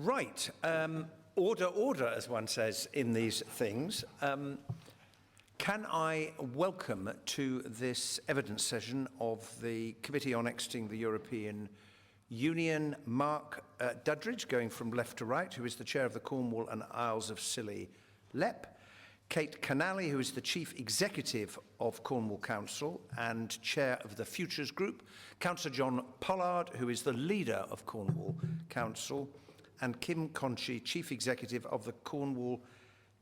Right. Order, order, as one says in these things. Can I welcome to this evidence session of the Committee on Exiting the European Union, Mark Dudridge, going from left to right, who is the chair of the Cornwall and Isles of Scilly LEP, Kate Canally, who is the Chief Executive of Cornwall Council and Chair of the Futures Group, Councillor John Pollard, who is the leader of Cornwall Council, and Kim Conchie, Chief Executive of the Cornwall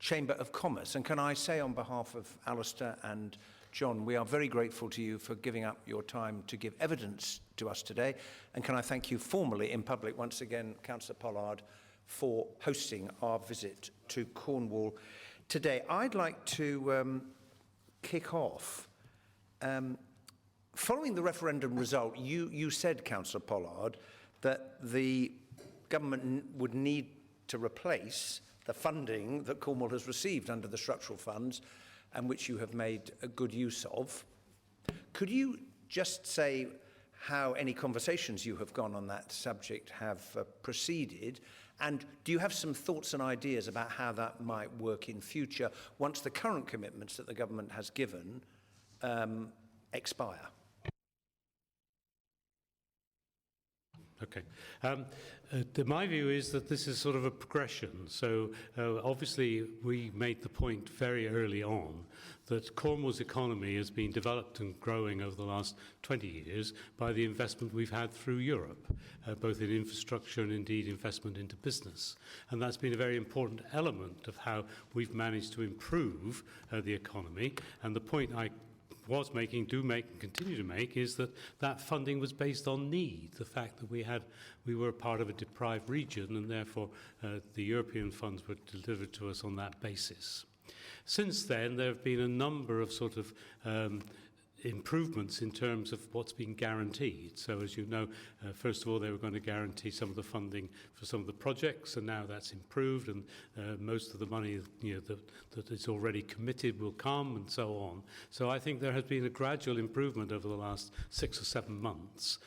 Chamber of Commerce. And can I say on behalf of Alistair and John, we are very grateful to you for giving up your time to give evidence to us today. And can I thank you formally in public once again, Councillor Pollard, for hosting our visit to Cornwall today. I'd like to kick off. Following the referendum result, you said, Councillor Pollard, that the government would need to replace the funding that Cornwall has received under the structural funds and which you have made a good use of. Could you just say how any conversations you have gone on that subject have proceeded? And do you have some thoughts and ideas about how that might work in future once the current commitments that the government has given expire? Okay. My view is that this is sort of a progression. So obviously we made the point very early on that Cornwall's economy has been developed and growing over the last 20 years by the investment we've had through Europe, both in infrastructure and indeed investment into business. And that's been a very important element of how we've managed to improve the economy. And the point I was making, do make and continue to make is that that funding was based on need, the fact that we were part of a deprived region and therefore the European funds were delivered to us on that basis. Since then, there have been a number of sort of improvements in terms of what's been guaranteed. So as you know, first of all, they were going to guarantee some of the funding for some of the projects, and now that's improved, and most of the money that is already committed will come, and so on. So I think there has been a gradual improvement over the last 6 or 7 months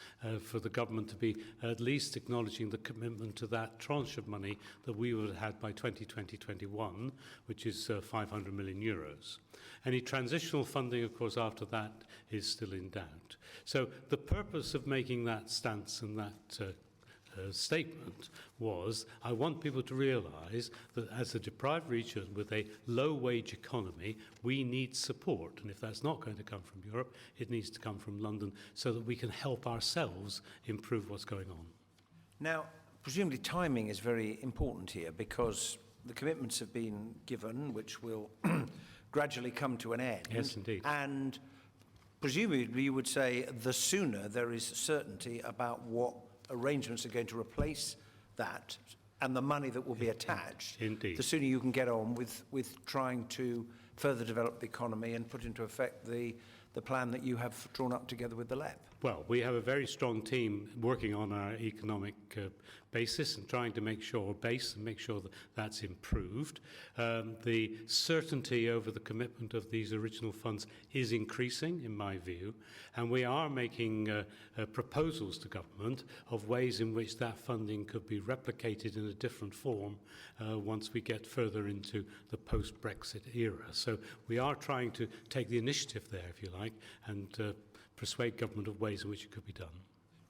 for the government to be at least acknowledging the commitment to that tranche of money that we would have had by 2020-21, which is 500 million euros. Any transitional funding, of course, after that is still in doubt. So the purpose of making that stance and that statement was, I want people to realise that as a deprived region with a low-wage economy, we need support. And if that's not going to come from Europe, it needs to come from London so that we can help ourselves improve what's going on. Now, presumably timing is very important here because the commitments have been given, which will gradually come to an end. Yes, indeed. And presumably you would say the sooner there is certainty about what arrangements are going to replace that and the money that will be attached, indeed, the sooner you can get on with trying to further develop the economy and put into effect the plan that you have drawn up together with the LEP. Well, we have a very strong team working on our economic basis and trying to make sure that that's improved. The certainty over the commitment of these original funds is increasing, in my view, and we are making proposals to government of ways in which that funding could be replicated in a different form once we get further into the post-Brexit era. So we are trying to take the initiative there, if you like, and persuade government of ways in which it could be done.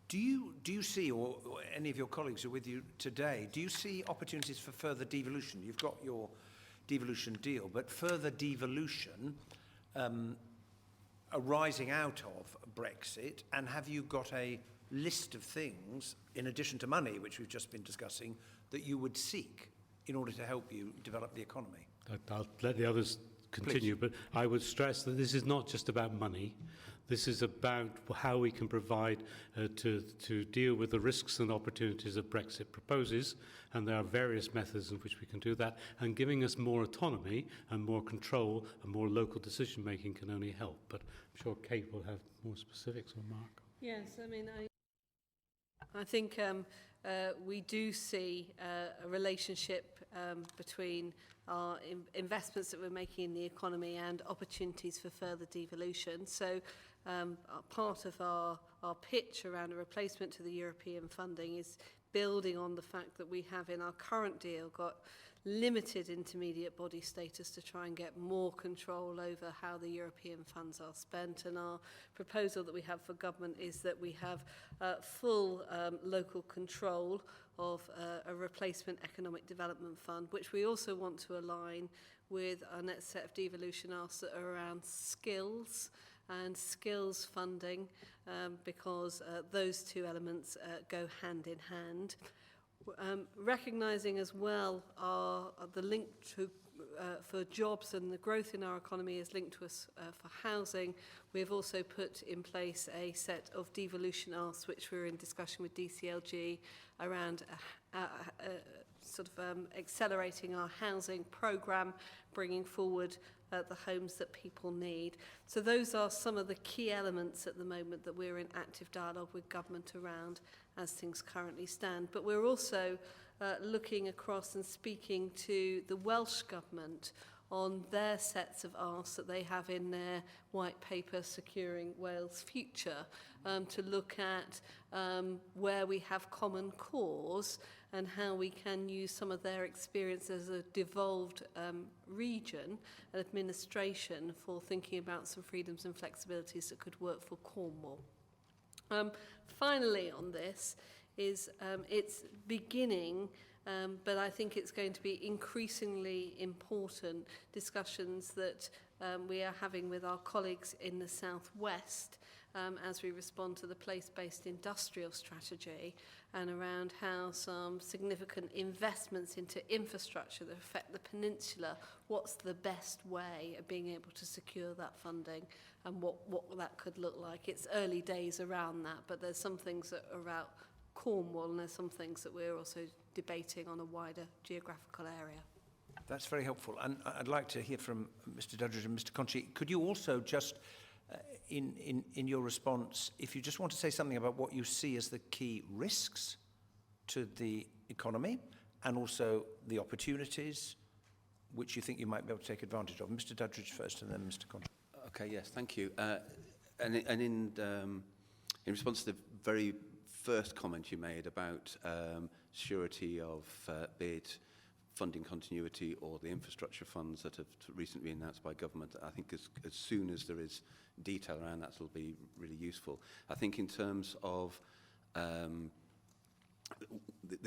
Do you see, or any of your colleagues who are with you today, do you see opportunities for further devolution? You've got your devolution deal, but further devolution arising out of Brexit, and have you got a list of things, in addition to money, which we've just been discussing, that you would seek in order to help you develop the economy? I'll let the others continue, Please. But I would stress that this is not just about money. This is about how we can provide to deal with the risks and opportunities that Brexit proposes, and there are various methods in which we can do that, and giving us more autonomy and more control and more local decision-making can only help. But I'm sure Kate will have more specifics, or Mark. Yes, I mean, I think we do see a relationship between our investments that we're making in the economy and opportunities for further devolution. So part of our pitch around a replacement to the European funding is building on the fact that we have in our current deal got limited intermediate body status to try and get more control over how the European funds are spent. And our proposal that we have for government is that we have full local control of a replacement economic development fund, which we also want to align with our next set of devolution asks that are around skills and skills funding, because those two elements go hand in hand. Recognising as well the link to for jobs and the growth in our economy is linked to us for housing. We have also put in place a set of devolution asks which we're in discussion with DCLG around accelerating our housing programme, bringing forward the homes that people need. So those are some of the key elements at the moment that we're in active dialogue with government around as things currently stand. But we're also looking across and speaking to the Welsh Government on their sets of asks that they have in their white paper Securing Wales' Future, to look at where we have common cause and how we can use some of their experience as a devolved region and administration for thinking about some freedoms and flexibilities that could work for Cornwall. Finally on this is it's beginning, but I think it's going to be increasingly important discussions that we are having with our colleagues in the Southwest as we respond to the place-based industrial strategy and around how some significant investments into infrastructure that affect the peninsula, what's the best way of being able to secure that funding and what that could look like. It's early days around that, but there's some things that are about Cornwall and there's some things that we're also debating on a wider geographical area. That's very helpful. And I'd like to hear from Mr. Duddridge and Mr. Conchi. Could you also just, in your response, if you just want to say something about what you see as the key risks to the economy and also the opportunities which you think you might be able to take advantage of. Mr. Duddridge first and then Mr. Conchi. Okay, yes, thank you. And in response to the very first comment you made about surety of be it funding continuity or the infrastructure funds that have recently been announced by government, I think as soon as there is detail around that, it'll be really useful. I think in terms of the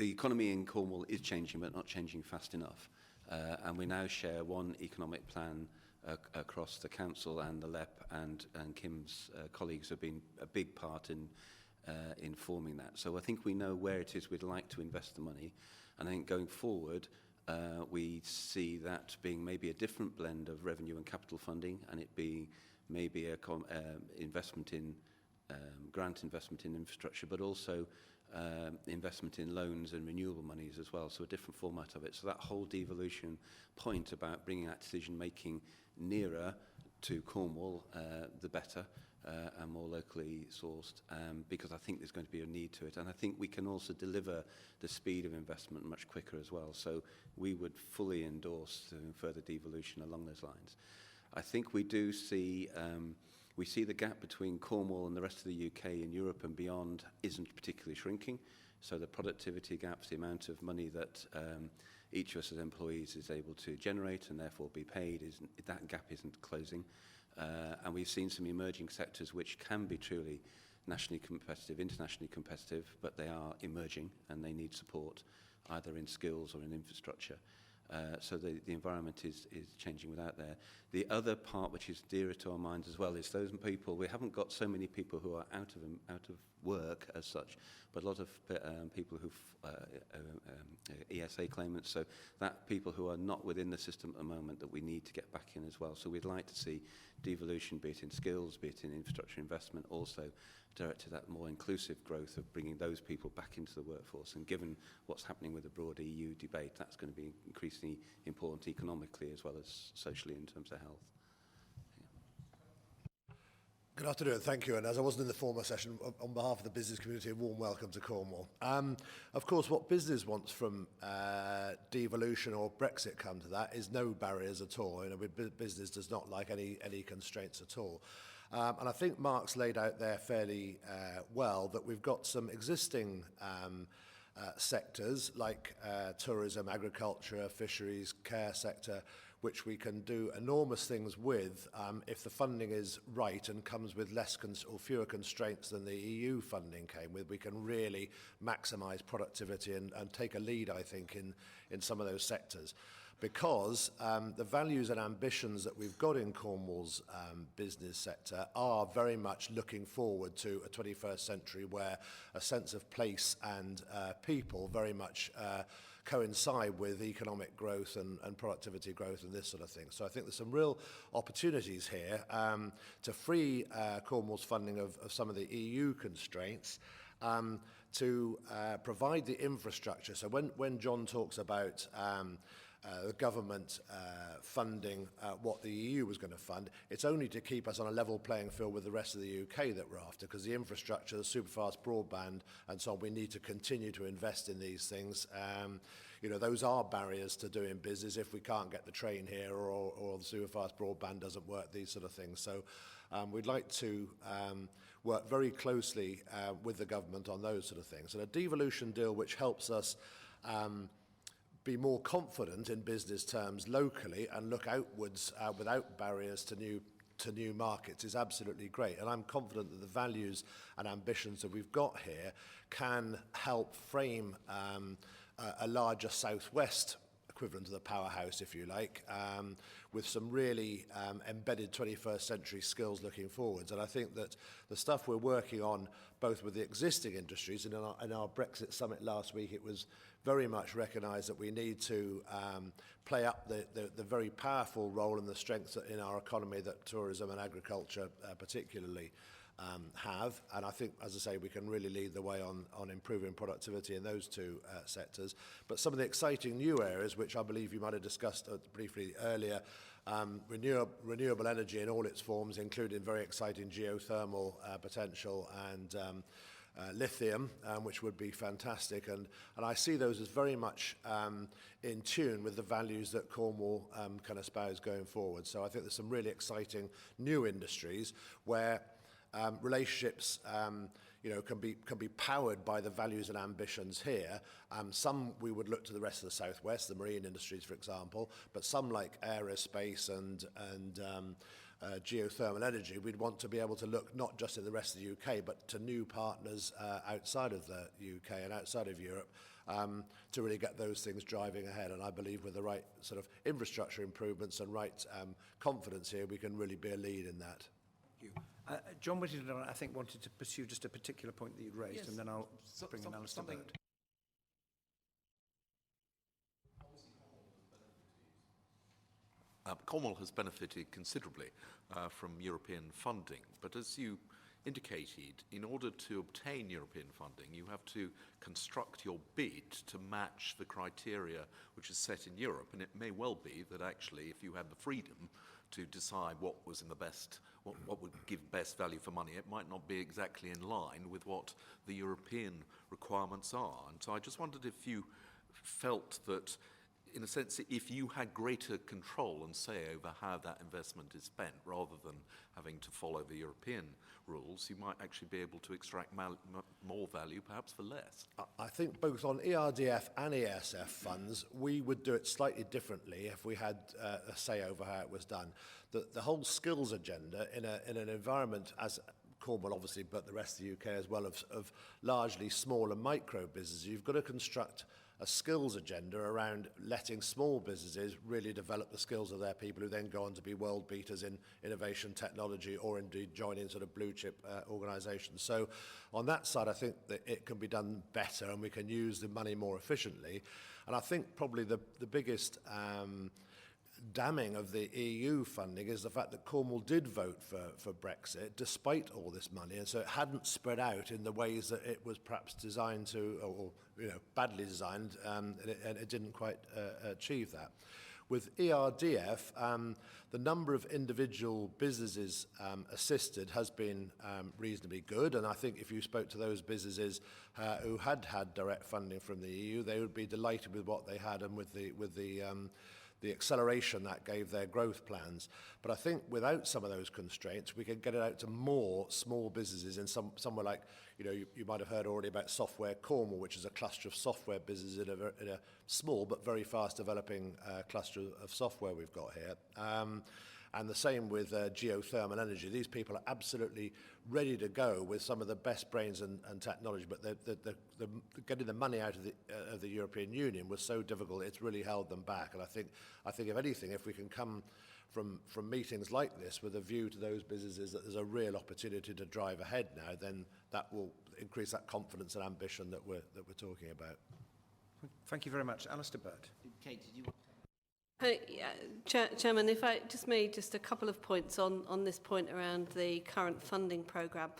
economy in Cornwall is changing, but not changing fast enough. And we now share one economic plan across the council, and the LEP and Kim's colleagues have been a big part in forming that. So I think we know where it is we'd like to invest the money. And I think going forward, we see that being maybe a different blend of revenue and capital funding, and it being maybe a investment in grant investment in infrastructure, but also investment in loans and renewable monies as well, so a different format of it. So that whole devolution point about bringing that decision making nearer to Cornwall, the better, and more locally sourced, because I think there's going to be a need to it. And I think we can also deliver the speed of investment much quicker as well. So we would fully endorse further devolution along those lines. I think we do see we see the gap between Cornwall and the rest of the UK and Europe and beyond isn't particularly shrinking. So the productivity gaps, the amount of money that each of us as employees is able to generate and therefore be paid, that gap isn't closing. And we've seen some emerging sectors which can be truly nationally competitive, internationally competitive, but they are emerging and they need support either in skills or in infrastructure. So the environment is changing without there. The other part which is dearer to our minds as well is those people. We haven't got so many people who are out of work as such, but a lot of people who've ESA claimants. So that people who are not within the system at the moment that we need to get back in as well. So we'd like to see devolution, be it in skills, be it in infrastructure investment, also directed at more inclusive growth of bringing those people back into the workforce. And given what's happening with the broader EU debate, that's going to be increasingly important economically as well as socially in terms of health. Good afternoon, thank you. And as I wasn't in the former session, on behalf of the business community, a warm welcome to Cornwall. Of course, what business wants from devolution or Brexit come to that is no barriers at all. You know, business does not like any constraints at all. And I think Mark's laid out there fairly well that we've got some existing sectors like tourism, agriculture, fisheries, care sector, which we can do enormous things with if the funding is right and comes with less or fewer constraints than the EU funding came with. We can really maximise productivity and take a lead, I think, in some of those sectors. Because the values and ambitions that we've got in Cornwall's business sector are very much looking forward to a 21st century where a sense of place and people very much coincide with economic growth and productivity growth and this sort of thing. So I think there's some real opportunities here to free Cornwall's funding of some of the EU constraints, to provide the infrastructure. So when John talks about the government funding what the EU was going to fund, it's only to keep us on a level playing field with the rest of the UK that we're after, because the infrastructure, the superfast broadband and so on, we need to continue to invest in these things. You know, those are barriers to doing business if we can't get the train here or the superfast broadband doesn't work, these sort of things. So we'd like to work very closely with the government on those sort of things. And a devolution deal which helps us be more confident in business terms locally and look outwards without barriers to new markets is absolutely great. And I'm confident that the values and ambitions that we've got here can help frame a larger southwest equivalent to the powerhouse, if you like, with some really embedded 21st century skills looking forwards. And I think that the stuff we're working on, both with the existing industries and in our Brexit summit last week, it was very much recognised that we need to play up the very powerful role and the strengths in our economy that tourism and agriculture particularly have. And I think, as I say, we can really lead the way on improving productivity in those two sectors. But some of the exciting new areas, which I believe you might have discussed briefly earlier, renewable energy in all its forms, including very exciting geothermal potential and lithium, which would be fantastic. And I see those as very much in tune with the values that Cornwall can espouse going forward. So I think there's some really exciting new industries where relationships can be powered by the values and ambitions here. Some we would look to the rest of the southwest, the marine industries, for example, but some like aerospace and geothermal energy, we'd want to be able to look not just in the rest of the UK, but to new partners outside of the UK and outside of Europe to really get those things driving ahead. And I believe with the right sort of infrastructure improvements and right confidence here, we can really be a lead in that. Thank you. John Whittington, I think, wanted to pursue just a particular point that you raised, Yes. And then I'll bring in Alistair something. Bird. Cornwall has benefited considerably from European funding, but as you indicated, in order to obtain European funding, you have to construct your bid to match the criteria which is set in Europe. And it may well be that actually, if you had the freedom to decide what was in the best, what would give best value for money, it might not be exactly in line with what the European requirements are. And so I just wondered if you felt that, in a sense, if you had greater control and say over how that investment is spent, rather than having to follow the European rules, you might actually be able to extract more value, perhaps for less. I think both on ERDF and ESF funds, we would do it slightly differently if we had a say over how it was done. The whole skills agenda in an environment as Cornwall, obviously, but the rest of the UK as well, of largely small and micro businesses, you've got to construct a skills agenda around letting small businesses really develop the skills of their people who then go on to be world beaters in innovation technology or indeed joining sort of blue chip organisations. So on that side, I think that it can be done better and we can use the money more efficiently. And I think probably the biggest damning of the EU funding is the fact that Cornwall did vote for Brexit despite all this money, and so it hadn't spread out in the ways that it was perhaps designed to, or badly designed, and it didn't quite achieve that. With ERDF, the number of individual businesses assisted has been reasonably good, and I think if you spoke to those businesses who had direct funding from the EU, they would be delighted with what they had and with the the acceleration that gave their growth plans. But I think without some of those constraints, we could get it out to more small businesses in somewhere like, you might have heard already about Software Cornwall, which is a cluster of software businesses in a small but very fast developing cluster of software we've got here. And the same with geothermal energy. These people are absolutely ready to go with some of the best brains and technology, but the getting the money out of the European Union was so difficult, it's really held them back. And I think if anything, if we can come from meetings like this with a view to those businesses that there's a real opportunity to drive ahead now, then that will increase that confidence and ambition that we're talking about. Thank you very much. Alistair Burt. Kate, did you... Chairman, if I just made just a couple of points on this point around the current funding programme.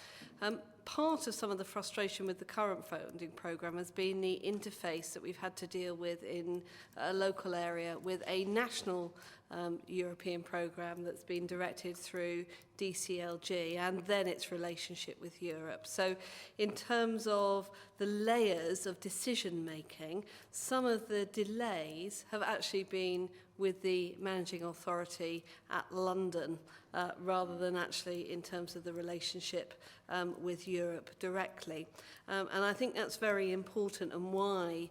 Part of some of the frustration with the current funding programme has been the interface that we've had to deal with in a local area with a national European programme that's been directed through DCLG and then its relationship with Europe. So in terms of the layers of decision making, some of the delays have actually been with the managing authority at London rather than actually in terms of the relationship with Europe directly. And I think that's very important and why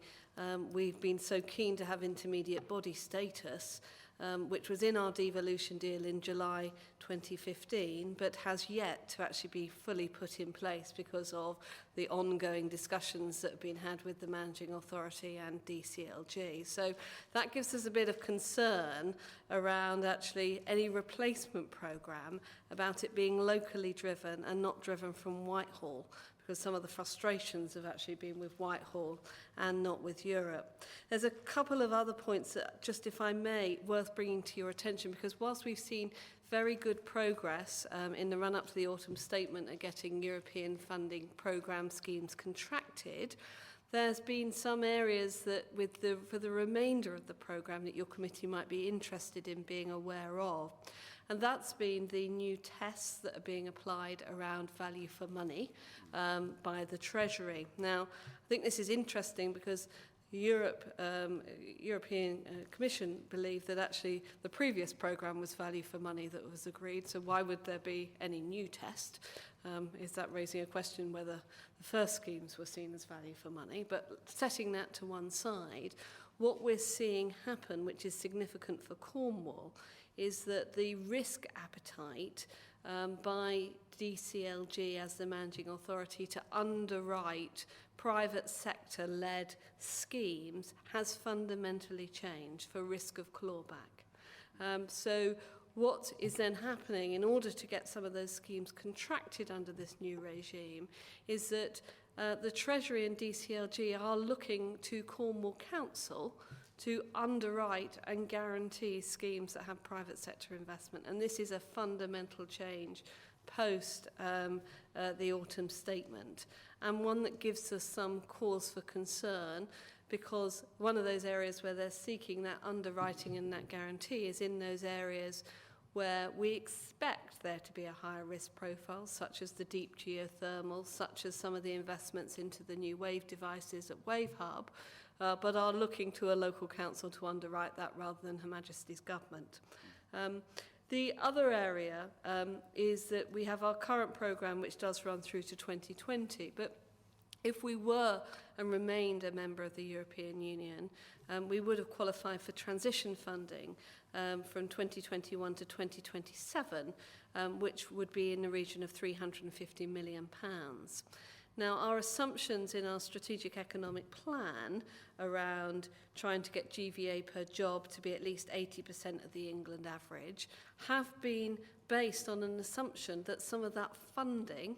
we've been so keen to have intermediate body status, which was in our devolution deal in July 2015, but has yet to actually be fully put in place because of the ongoing discussions that have been had with the managing authority and DCLG. So that gives us a bit of concern around actually any replacement programme about it being locally driven and not driven from Whitehall, because some of the frustrations have actually been with Whitehall and not with Europe. There's a couple of other points that, just if I may, worth bringing to your attention, because whilst we've seen very good progress in the run-up to the autumn statement at getting European funding programme schemes contracted, there's been some areas that for the remainder of the programme that your committee might be interested in being aware of. And that's been the new tests that are being applied around value for money by the Treasury. Now, I think this is interesting because European Commission believed that actually the previous programme was value for money that was agreed, so why would there be any new test? Is that raising a question whether the first schemes were seen as value for money? But setting that to one side, what we're seeing happen, which is significant for Cornwall, is that the risk appetite by DCLG as the managing authority to underwrite private sector-led schemes has fundamentally changed for risk of clawback. So what is then happening in order to get some of those schemes contracted under this new regime is that the Treasury and DCLG are looking to Cornwall Council to underwrite and guarantee schemes that have private sector investment. And this is a fundamental change post the autumn statement, and one that gives us some cause for concern, because one of those areas where they're seeking that underwriting and that guarantee is in those areas where we expect there to be a higher risk profile, such as the deep geothermal, such as some of the investments into the new wave devices at Wave Hub, but are looking to a local council to underwrite that rather than Her Majesty's government. The other area is that we have our current programme, which does run through to 2020, but if we were and remained a member of the European Union, we would have qualified for transition funding from 2021 to 2027, which would be in the region of £350 million. Now, our assumptions in our strategic economic plan around trying to get GVA per job to be at least 80% of the England average have been based on an assumption that some of that funding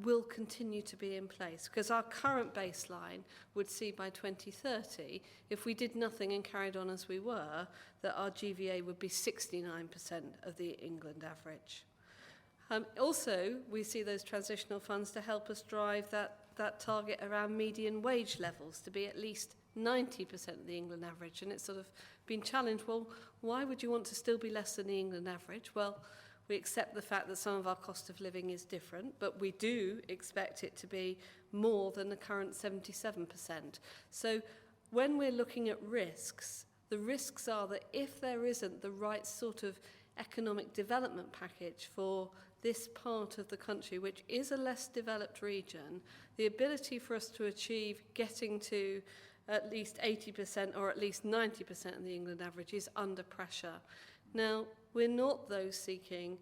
will continue to be in place, because our current baseline would see by 2030, if we did nothing and carried on as we were, that our GVA would be 69% of the England average. Also, we see those transitional funds to help us drive that target around median wage levels to be at least 90% of the England average. And it's sort of been challenged, well, why would you want to still be less than the England average? Well, we accept the fact that some of our cost of living is different, but we do expect it to be more than the current 77%. So when we're looking at risks, The risks are that if there isn't the right sort of economic development package for this part of the country, which is a less developed region, the ability for us to achieve getting to at least 80% or at least 90% of the England average is under pressure. Now, we're not those seeking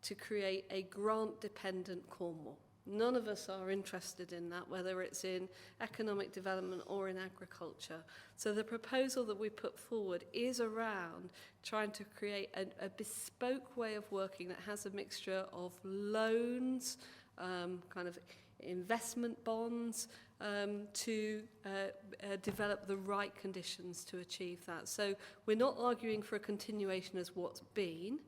to create a grant-dependent Cornwall. None of us are interested in that, whether it's in economic development or in agriculture. So the proposal that we put forward is around trying to create a bespoke way of working that has a mixture of loans, kind of investment bonds, to develop the right conditions to achieve that. So we're not arguing for a continuation as what's been,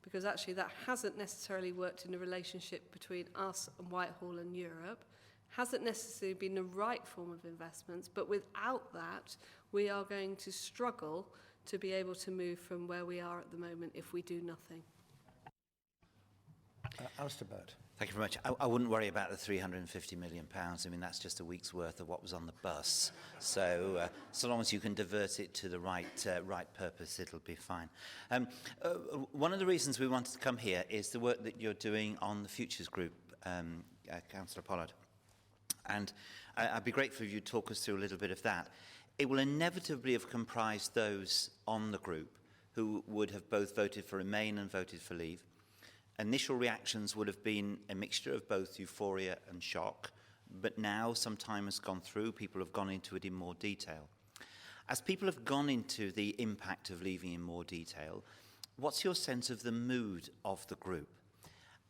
because actually that hasn't necessarily worked in a relationship between us and Whitehall and Europe, hasn't necessarily been the right form of investments, but without that, we are going to struggle to be able to move from where we are at the moment if we do nothing. Alistair Burt. Thank you very much. I wouldn't worry about the £350 million. I mean, that's just a week's worth of what was on the bus. So, so long as you can divert it to the right purpose, it'll be fine. One of the reasons we wanted to come here is the work that you're doing on the Futures Group, Councillor Pollard. And I'd be grateful if you'd talk us through a little bit of that. It will inevitably have comprised those on the group who would have both voted for Remain and voted for Leave. Initial reactions would have been a mixture of both euphoria and shock, but now some time has gone through, people have gone into it in more detail. As people have gone into the impact of leaving in more detail, what's your sense of the mood of the group?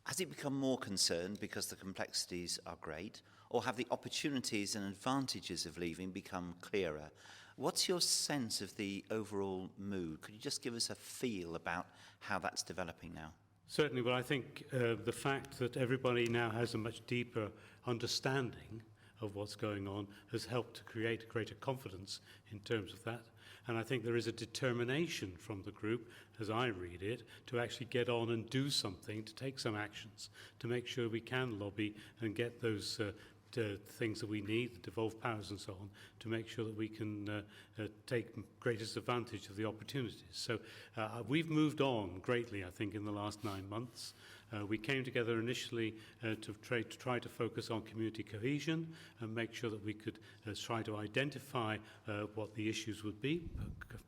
Has it become more concerned because the complexities are great, or have the opportunities and advantages of leaving become clearer? What's your sense of the overall mood? Could you just give us a feel about how that's developing now? Certainly, well, I think the fact that everybody now has a much deeper understanding of what's going on has helped to create greater confidence in terms of that. And I think there is a determination from the group, as I read it, to actually get on and do something, to take some actions, to make sure we can lobby and get those things that we need, the devolved powers and so on, to make sure that we can take greatest advantage of the opportunities. So we've moved on greatly, I think, in the last 9 months. We came together initially to try to focus on community cohesion and make sure that we could try to identify what the issues would be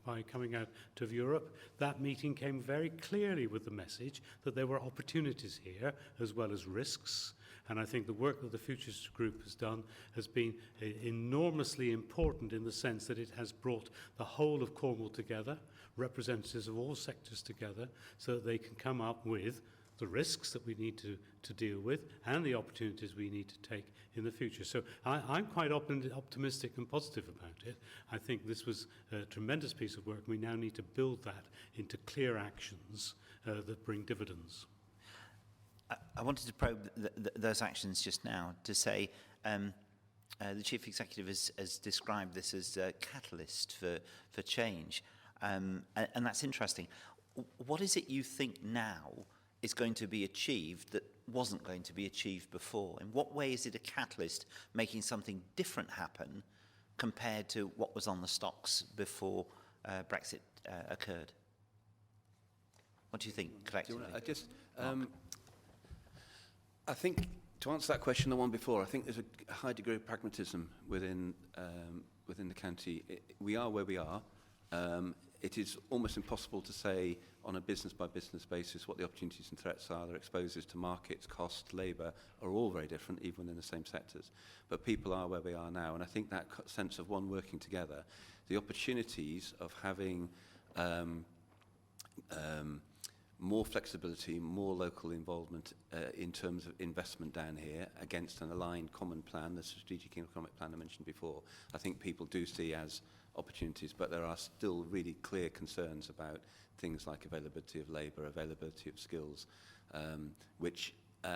by coming out of Europe. That meeting came very clearly with the message that there were opportunities here as well as risks. And I think the work that the Futures Group has done has been enormously important in the sense that it has brought the whole of Cornwall together, representatives of all sectors together, so that they can come up with the risks that we need to deal with and the opportunities we need to take in the future. So I'm quite optimistic and positive about it. I think this was a tremendous piece of work. We now need to build that into clear actions that bring dividends. I wanted to probe those actions just now to say the Chief Executive has described this as a catalyst for change. And that's interesting. What is it you think now is going to be achieved that wasn't going to be achieved before? In what way is it a catalyst making something different happen compared to what was on the stocks before Brexit occurred? What do you think collectively? I think, to answer that question, the one before, I think there's a high degree of pragmatism within the county. We are where we are. It is almost impossible to say on a business-by-business basis what the opportunities and threats are. Their exposures to markets, cost, labour are all very different, even within the same sectors. But people are where we are now, and I think that sense of one working together, the opportunities of having more flexibility, more local involvement in terms of investment down here against an aligned common plan, the strategic economic plan I mentioned before, I think people do see as opportunities, but there are still really clear concerns about things like availability of labour, availability of skills, and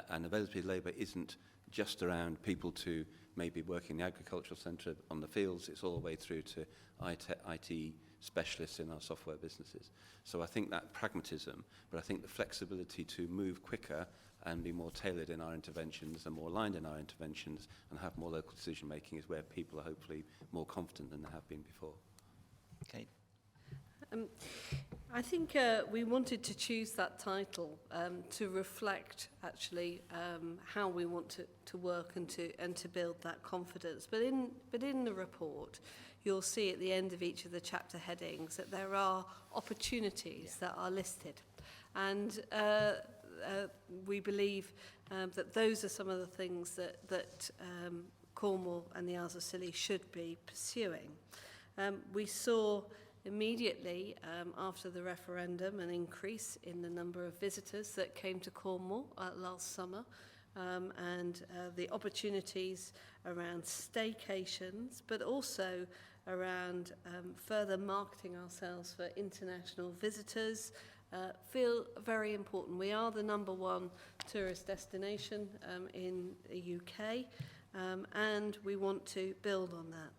availability of labour isn't just around people to maybe work in the agricultural centre on the fields, it's all the way through to IT specialists in our software businesses. So I think that pragmatism, but I think the flexibility to move quicker and be more tailored in our interventions and more aligned in our interventions and have more local decision making is where people are hopefully more confident than they have been before. Okay. I think we wanted to choose that title to reflect actually how we want to work and to build that confidence. But in the report, you'll see at the end of each of the chapter headings that there are opportunities that are listed, and we believe that those are some of the things that Cornwall and the Isles of Scilly should be pursuing. We saw immediately after the referendum an increase in the number of visitors that came to Cornwall last summer, and the opportunities around staycations, but also around further marketing ourselves for international visitors feel very important. We are the #1 tourist destination in the UK, and we want to build on that.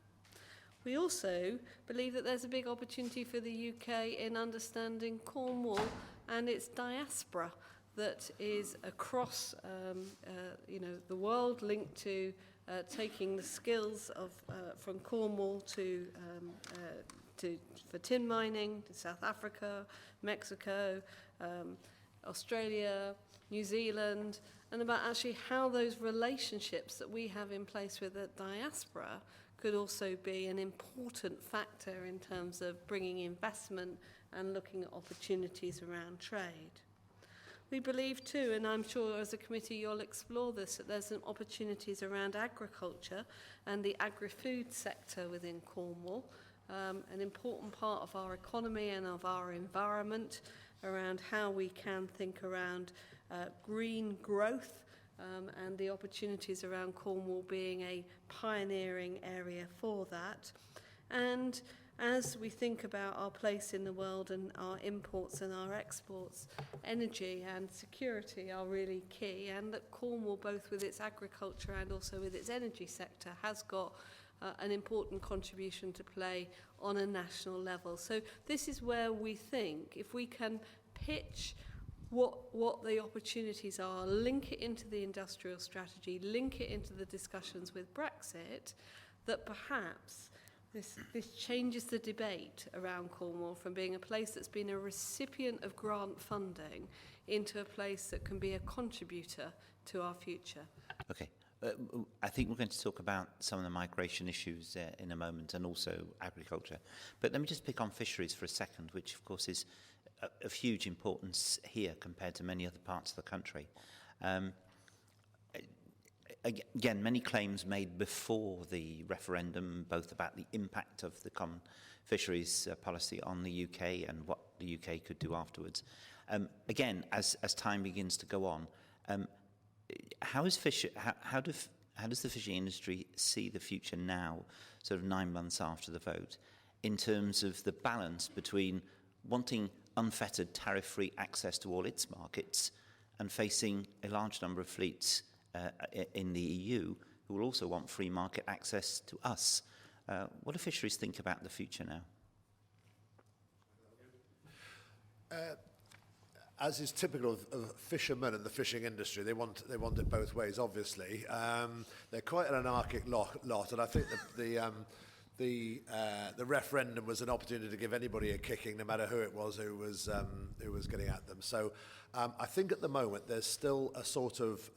We also believe that there's a big opportunity for the UK in understanding Cornwall and its diaspora that is across the world, linked to taking the skills of from Cornwall for tin mining to South Africa, Mexico, Australia, New Zealand, and about actually how those relationships that we have in place with the diaspora could also be an important factor in terms of bringing investment and looking at opportunities around trade. We believe too, and I'm sure as a committee you'll explore this, that there's some opportunities around agriculture and the agri-food sector within Cornwall, an important part of our economy and of our environment, around how we can think around green growth, and the opportunities around Cornwall being a pioneering area for that. And as we think about our place in the world and our imports and our exports, energy and security are really key, and that Cornwall, both with its agriculture and also with its energy sector, has got an important contribution to play on a national level. So this is where we think if we can pitch what the opportunities are, link it into the industrial strategy, link it into the discussions with Brexit, that perhaps this changes the debate around Cornwall from being a place that's been a recipient of grant funding into a place that can be a contributor to our future. Okay. I think we're going to talk about some of the migration issues in a moment, and also agriculture. But let me just pick on fisheries for a second, which of course is of huge importance here compared to many other parts of the country. Again, many claims made before the referendum, both about the impact of the common fisheries policy on the UK and what the UK could do afterwards. Again, as time begins to go on, how does the fishing industry see the future now, sort of 9 months after the vote, in terms of the balance between wanting unfettered tariff-free access to all its markets and facing a large number of fleets in the EU who will also want free market access to us? What do fisheries think about the future now? As is typical of fishermen and the fishing industry, they want it both ways, obviously. They're quite an anarchic lot, and I think the referendum was an opportunity to give anybody a kicking, no matter who it was who was getting at them. So I think at the moment there's still a sort of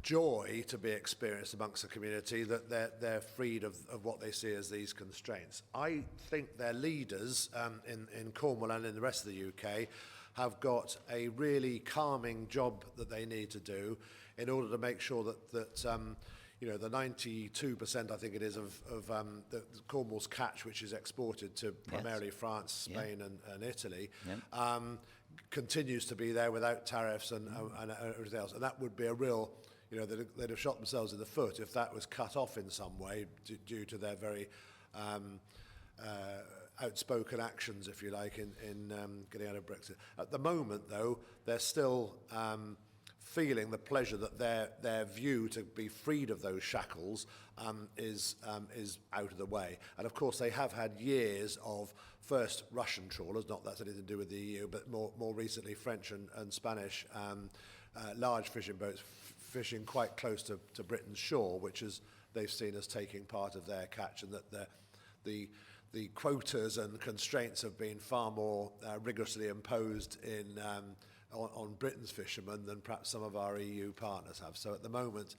joy to be experienced amongst the community that they're freed of what they see as these constraints. I think their leaders in Cornwall and in the rest of the UK have got a really calming job that they need to do in order to make sure that the 92%, I think it is, of the Cornwall's catch, which is exported to primarily France, Spain and Italy, continues to be there without tariffs and everything else. And that would be a real, they'd have shot themselves in the foot if that was cut off in some way due to their very outspoken actions, if you like, in getting out of Brexit. At the moment, though, they're still feeling the pleasure that their view to be freed of those shackles is out of the way. And of course they have had years of first Russian trawlers, not that's anything to do with the EU, but more recently French and Spanish large fishing boats fishing quite close to Britain's shore, which is they've seen as taking part of their catch, and that the the quotas and constraints have been far more rigorously imposed on Britain's fishermen than perhaps some of our EU partners have. So at the moment,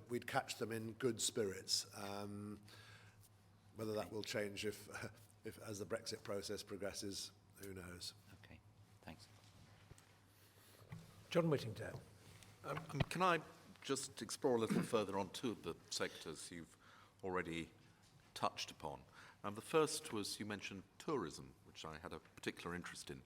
we'd catch them in good spirits. Whether that will change if as the Brexit process progresses, who knows? Okay, thanks. John Whittington. Can I just explore a little further on two of the sectors you've already touched upon? The first was, you mentioned tourism, which I had a particular interest in.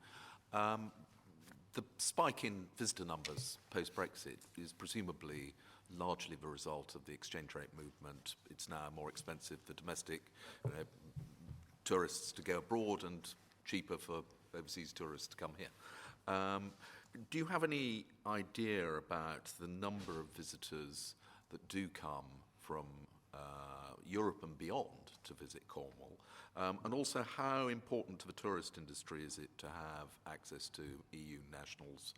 The spike in visitor numbers post-Brexit is presumably largely the result of the exchange rate movement. It's now more expensive for domestic tourists to go abroad and cheaper for overseas tourists to come here. Do you have any idea about the number of visitors that do come from Europe and beyond to visit Cornwall? And also, how important to the tourist industry is it to have access to EU nationals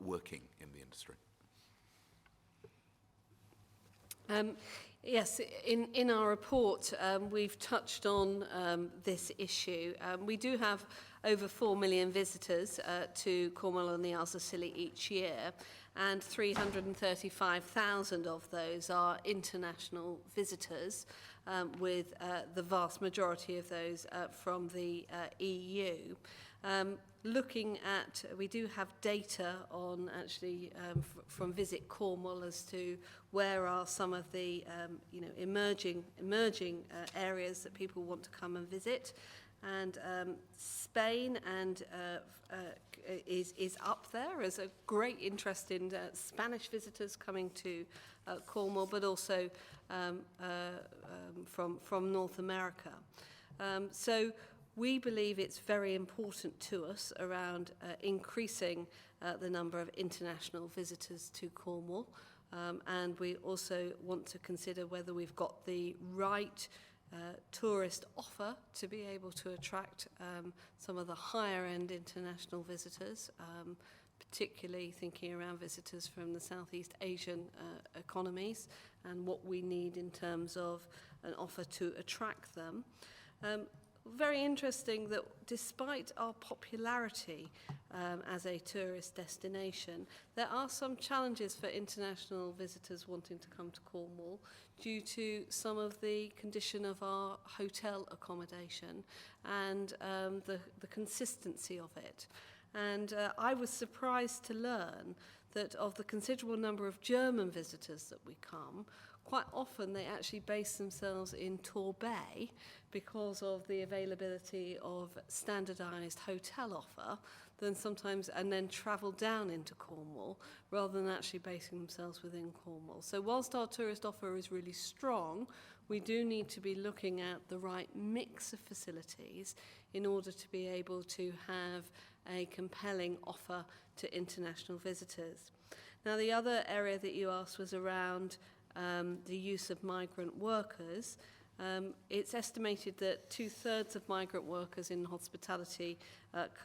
working in the industry? Yes, in our report, we've touched on this issue. We do have over 4 million visitors to Cornwall and the Isles of Scilly each year, and 335,000 of those are international visitors, with the vast majority of those from the EU. Looking at, we do have data on actually from Visit Cornwall as to where are some of the emerging areas that people want to come and visit, and Spain and is up there as a great interest in Spanish visitors coming to Cornwall, but also from North America. So we believe it's very important to us around increasing the number of international visitors to Cornwall, and we also want to consider whether we've got the right tourist offer to be able to attract some of the higher end international visitors, particularly thinking around visitors from the Southeast Asian economies, and what we need in terms of an offer to attract them. Very interesting that despite our popularity as a tourist destination, there are some challenges for international visitors wanting to come to Cornwall due to some of the condition of our hotel accommodation and the consistency of it. And I was surprised to learn that of the considerable number of German visitors that we come, quite often they actually base themselves in Torbay because of the availability of standardised hotel offer, and then travel down into Cornwall rather than actually basing themselves within Cornwall. So whilst our tourist offer is really strong, we do need to be looking at the right mix of facilities in order to be able to have a compelling offer to international visitors. Now, the other area that you asked was around the use of migrant workers. It's estimated that 2/3 of migrant workers in hospitality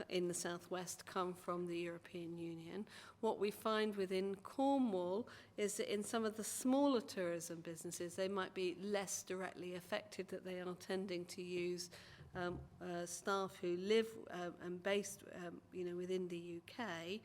in the southwest come from the European Union. What we find within Cornwall is that in some of the smaller tourism businesses, they might be less directly affected, that they are tending to use staff who live and based within the UK.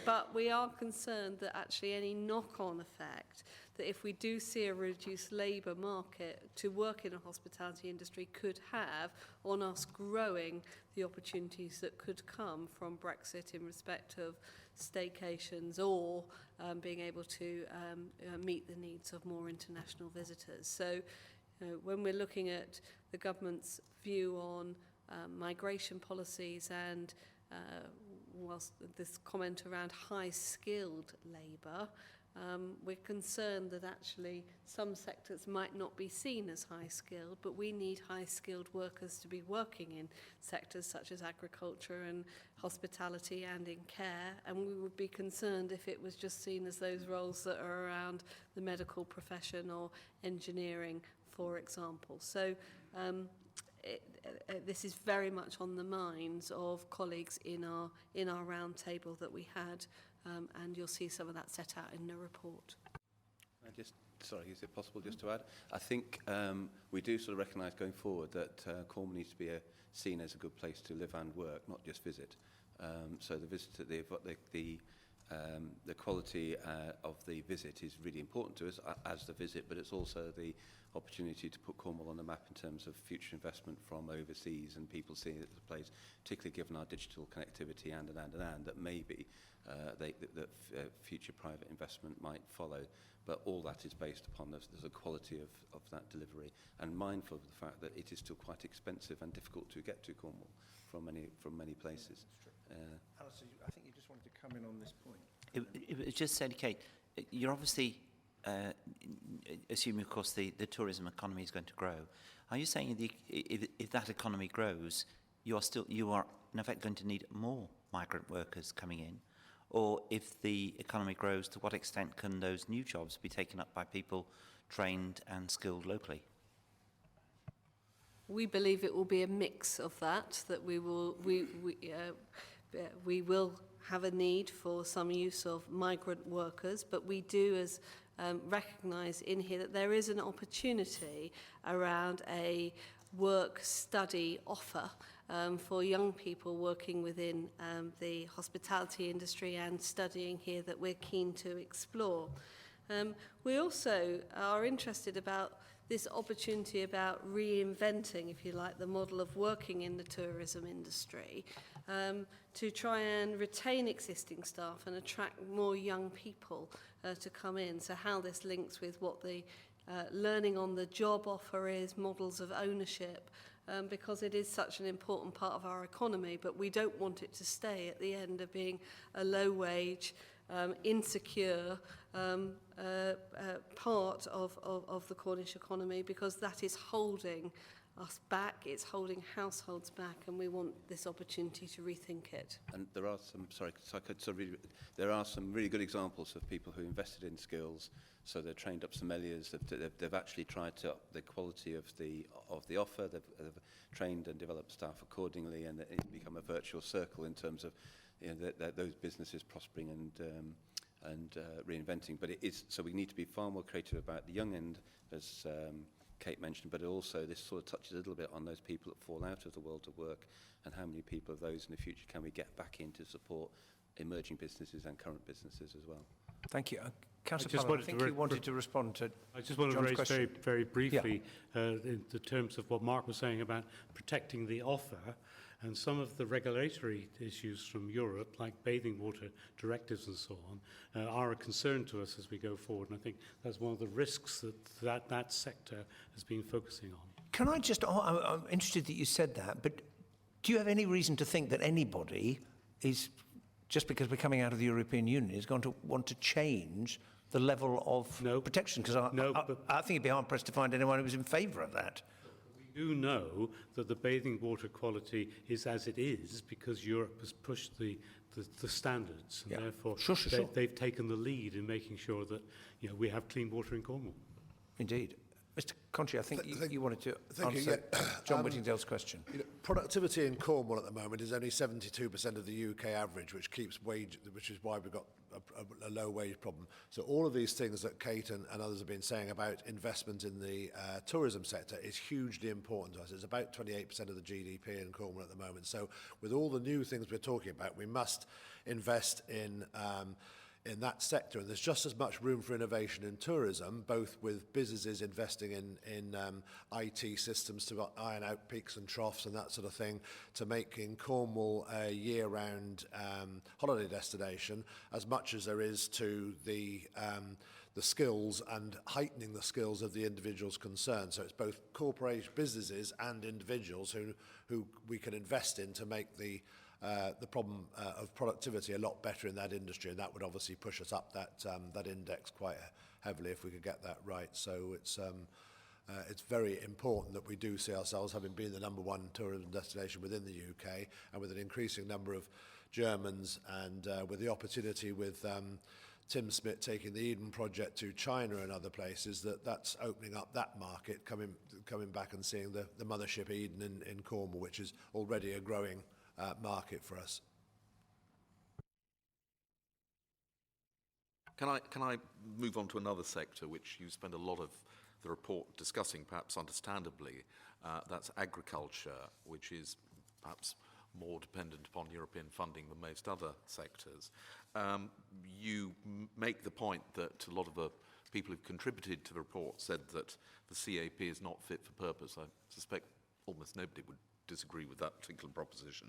But we are concerned that actually any knock-on effect, that if we do see a reduced labour market to work in a hospitality industry, could have on us growing the opportunities that could come from Brexit in respect of staycations or being able to meet the needs of more international visitors. So when we're looking at the government's view on migration policies and whilst this comment around high-skilled labour, we're concerned that actually some sectors might not be seen as high-skilled, but we need high-skilled workers to be working in sectors such as agriculture and hospitality and in care, and we would be concerned if it was just seen as those roles that are around the medical profession or engineering, for example. So this is very much on the minds of colleagues in our round table that we had, and you'll see some of that set out in the report. I just sorry, is it possible just to add? I think we do sort of recognise going forward that Cornwall needs to be seen as a good place to live and work, not just visit. So the visitor, the quality of the visit is really important to us as the visit, but it's also the opportunity to put Cornwall on the map in terms of future investment from overseas and people seeing it as a place, particularly given our digital connectivity and that maybe future private investment might follow. But all that is based upon the quality of that delivery, and mindful of the fact that it is still quite expensive and difficult to get to Cornwall from many places. Alistair, I think you just wanted to come in on this point. It was just said, Kate, you're obviously assuming, of course, the tourism economy is going to grow. Are you saying if that economy grows, you are in effect going to need more migrant workers coming in? Or if the economy grows, to what extent can those new jobs be taken up by people trained and skilled locally? We believe it will be a mix of that we will have a need for some use of migrant workers, but we do recognise in here that there is an opportunity around a work-study offer for young people working within the hospitality industry and studying here that we're keen to explore. We also are interested about this opportunity about reinventing, if you like, the model of working in the tourism industry to try and retain existing staff and attract more young people to come in. So how this links with what the learning on the job offer is, models of ownership, because it is such an important part of our economy, but we don't want it to stay at the end of being a low-wage, insecure part of the Cornish economy, because that is holding us back, it's holding households back, and we want this opportunity to rethink it. And there are there are some really good examples of people who invested in skills. So they're trained up sommeliers. They've actually tried to up the quality of the offer. They've trained and developed staff accordingly, and it's become a virtual circle in terms of those businesses prospering and reinventing. But it is so we need to be far more creative about the young end, as Kate mentioned, but also this sort of touches a little bit on those people that fall out of the world of work, and how many people of those in the future can we get back in to support emerging businesses and current businesses as well. Thank you. Councillor Palmer, I think you wanted to respond to I just want to John's raise question. very briefly in the terms of what Mark was saying about protecting the offer, and some of the regulatory issues from Europe, like bathing water directives and so on, are a concern to us as we go forward. And I think that's one of the risks that sector has been focusing on. Can I just, I'm interested that you said that, but do you have any reason to think that anybody is, just because we're coming out of the European Union, is going to want to change the level of protection? Because I think it'd be hard-pressed to find anyone who was in favour of that. We do know that the bathing water quality is as it is because Europe has pushed the standards, and therefore they've taken the lead in making sure that we have clean water in Cornwall. Indeed. Mr. Conchi, I think you wanted to answer John Whittingdale's question. Productivity in Cornwall at the moment is only 72% of the UK average, which is why we've got a low wage problem. So all of these things that Kate and others have been saying about investment in the tourism sector is hugely important to us. It's about 28% of the GDP in Cornwall at the moment. So with all the new things we're talking about, we must invest in that sector, and there's just as much room for innovation in tourism, both with businesses investing in IT systems to iron out peaks and troughs and that sort of thing, to making Cornwall a year-round holiday destination, as much as there is to the skills and heightening the skills of the individuals concerned. So it's both corporation businesses and individuals who we can invest in to make the problem of productivity a lot better in that industry, and that would obviously push us up that index quite heavily if we could get that right. So it's very important that we do see ourselves having been the #1 tourism destination within the UK, and with an increasing number of Germans, and with the opportunity with Tim Smith taking the Eden project to China and other places, that's opening up that market, coming back and seeing the mothership Eden in Cornwall, which is already a growing market for us. Can I move on to another sector which you spend a lot of the report discussing, perhaps understandably. That's agriculture, which is perhaps more dependent upon European funding than most other sectors. You make the point that a lot of the people who've contributed to the report said that the CAP is not fit for purpose. I suspect almost nobody would disagree with that particular proposition.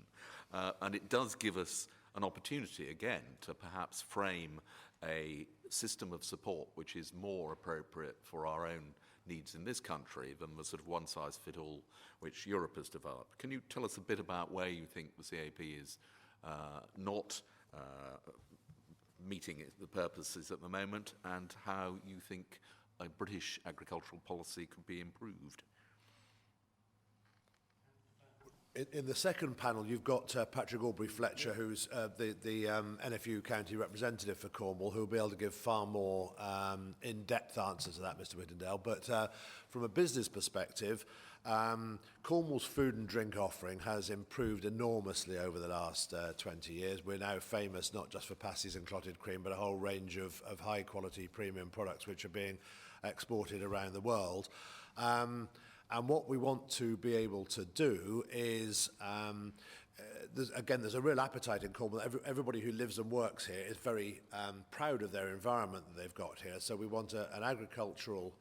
And it does give us an opportunity, again, to perhaps frame a system of support which is more appropriate for our own needs in this country than the sort of one-size-fits-all which Europe has developed. Can you tell us a bit about where you think the CAP is not meeting the purposes at the moment, and how you think a British agricultural policy could be improved? In the second panel, you've got Patrick Aubrey-Fletcher, who's the NFU county representative for Cornwall, who will be able to give far more in-depth answers to that, Mr. Whittendale. But from a business perspective, Cornwall's food and drink offering has improved enormously over the last 20 years. We're now famous not just for pasties and clotted cream, but a whole range of high-quality premium products which are being exported around the world. And what we want to be able to do is, there's a real appetite in Cornwall. Everybody who lives and works here is very proud of their environment that they've got here. So we want an agricultural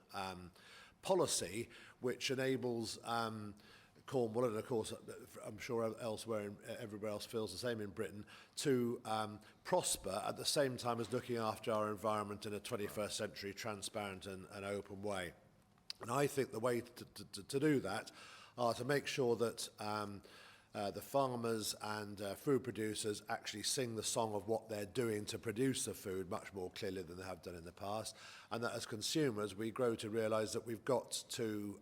policy which enables Cornwall, and of course I'm sure elsewhere, everywhere else feels the same in Britain, to prosper at the same time as looking after our environment in a 21st century transparent and open way. And I think the way to do that are to make sure that the farmers and food producers actually sing the song of what they're doing to produce the food much more clearly than they have done in the past, and that as consumers we grow to realise that we've got to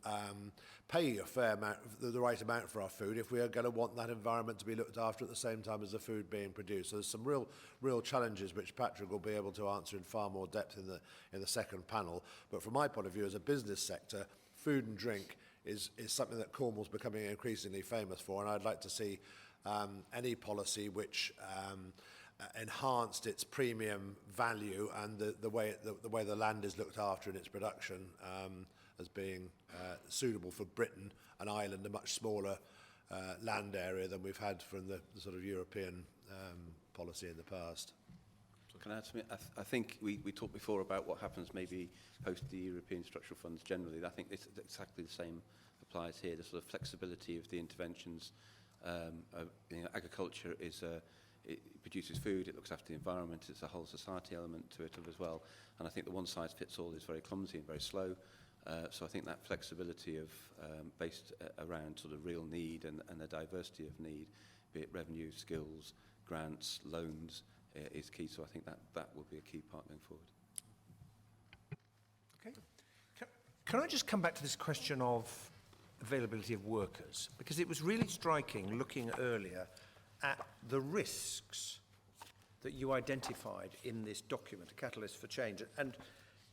pay a fair amount, the right amount for our food if we are going to want that environment to be looked after at the same time as the food being produced. So there's some real challenges which Patrick will be able to answer in far more depth in the second panel. But from my point of view as a business sector, food and drink is something that Cornwall's becoming increasingly famous for, and I'd like to see any policy which enhanced its premium value and the way the land is looked after in its production as being suitable for Britain and Ireland, a much smaller land area than we've had from the sort of European policy in the past. Can I add something? I think we talked before about what happens maybe post the European structural funds generally. I think it's exactly the same applies here. The sort of flexibility of the interventions. Agriculture is it produces food, it looks after the environment, it's a whole society element to it as well. And I think the one-size-fits-all is very clumsy and very slow. So I think that flexibility of based around sort of real need and the diversity of need, be it revenue, skills, grants, loans, is key. So I think that will be a key part going forward. Okay. Can I just come back to this question of availability of workers? Because it was really striking looking earlier at the risks that you identified in this document, A Catalyst for Change, and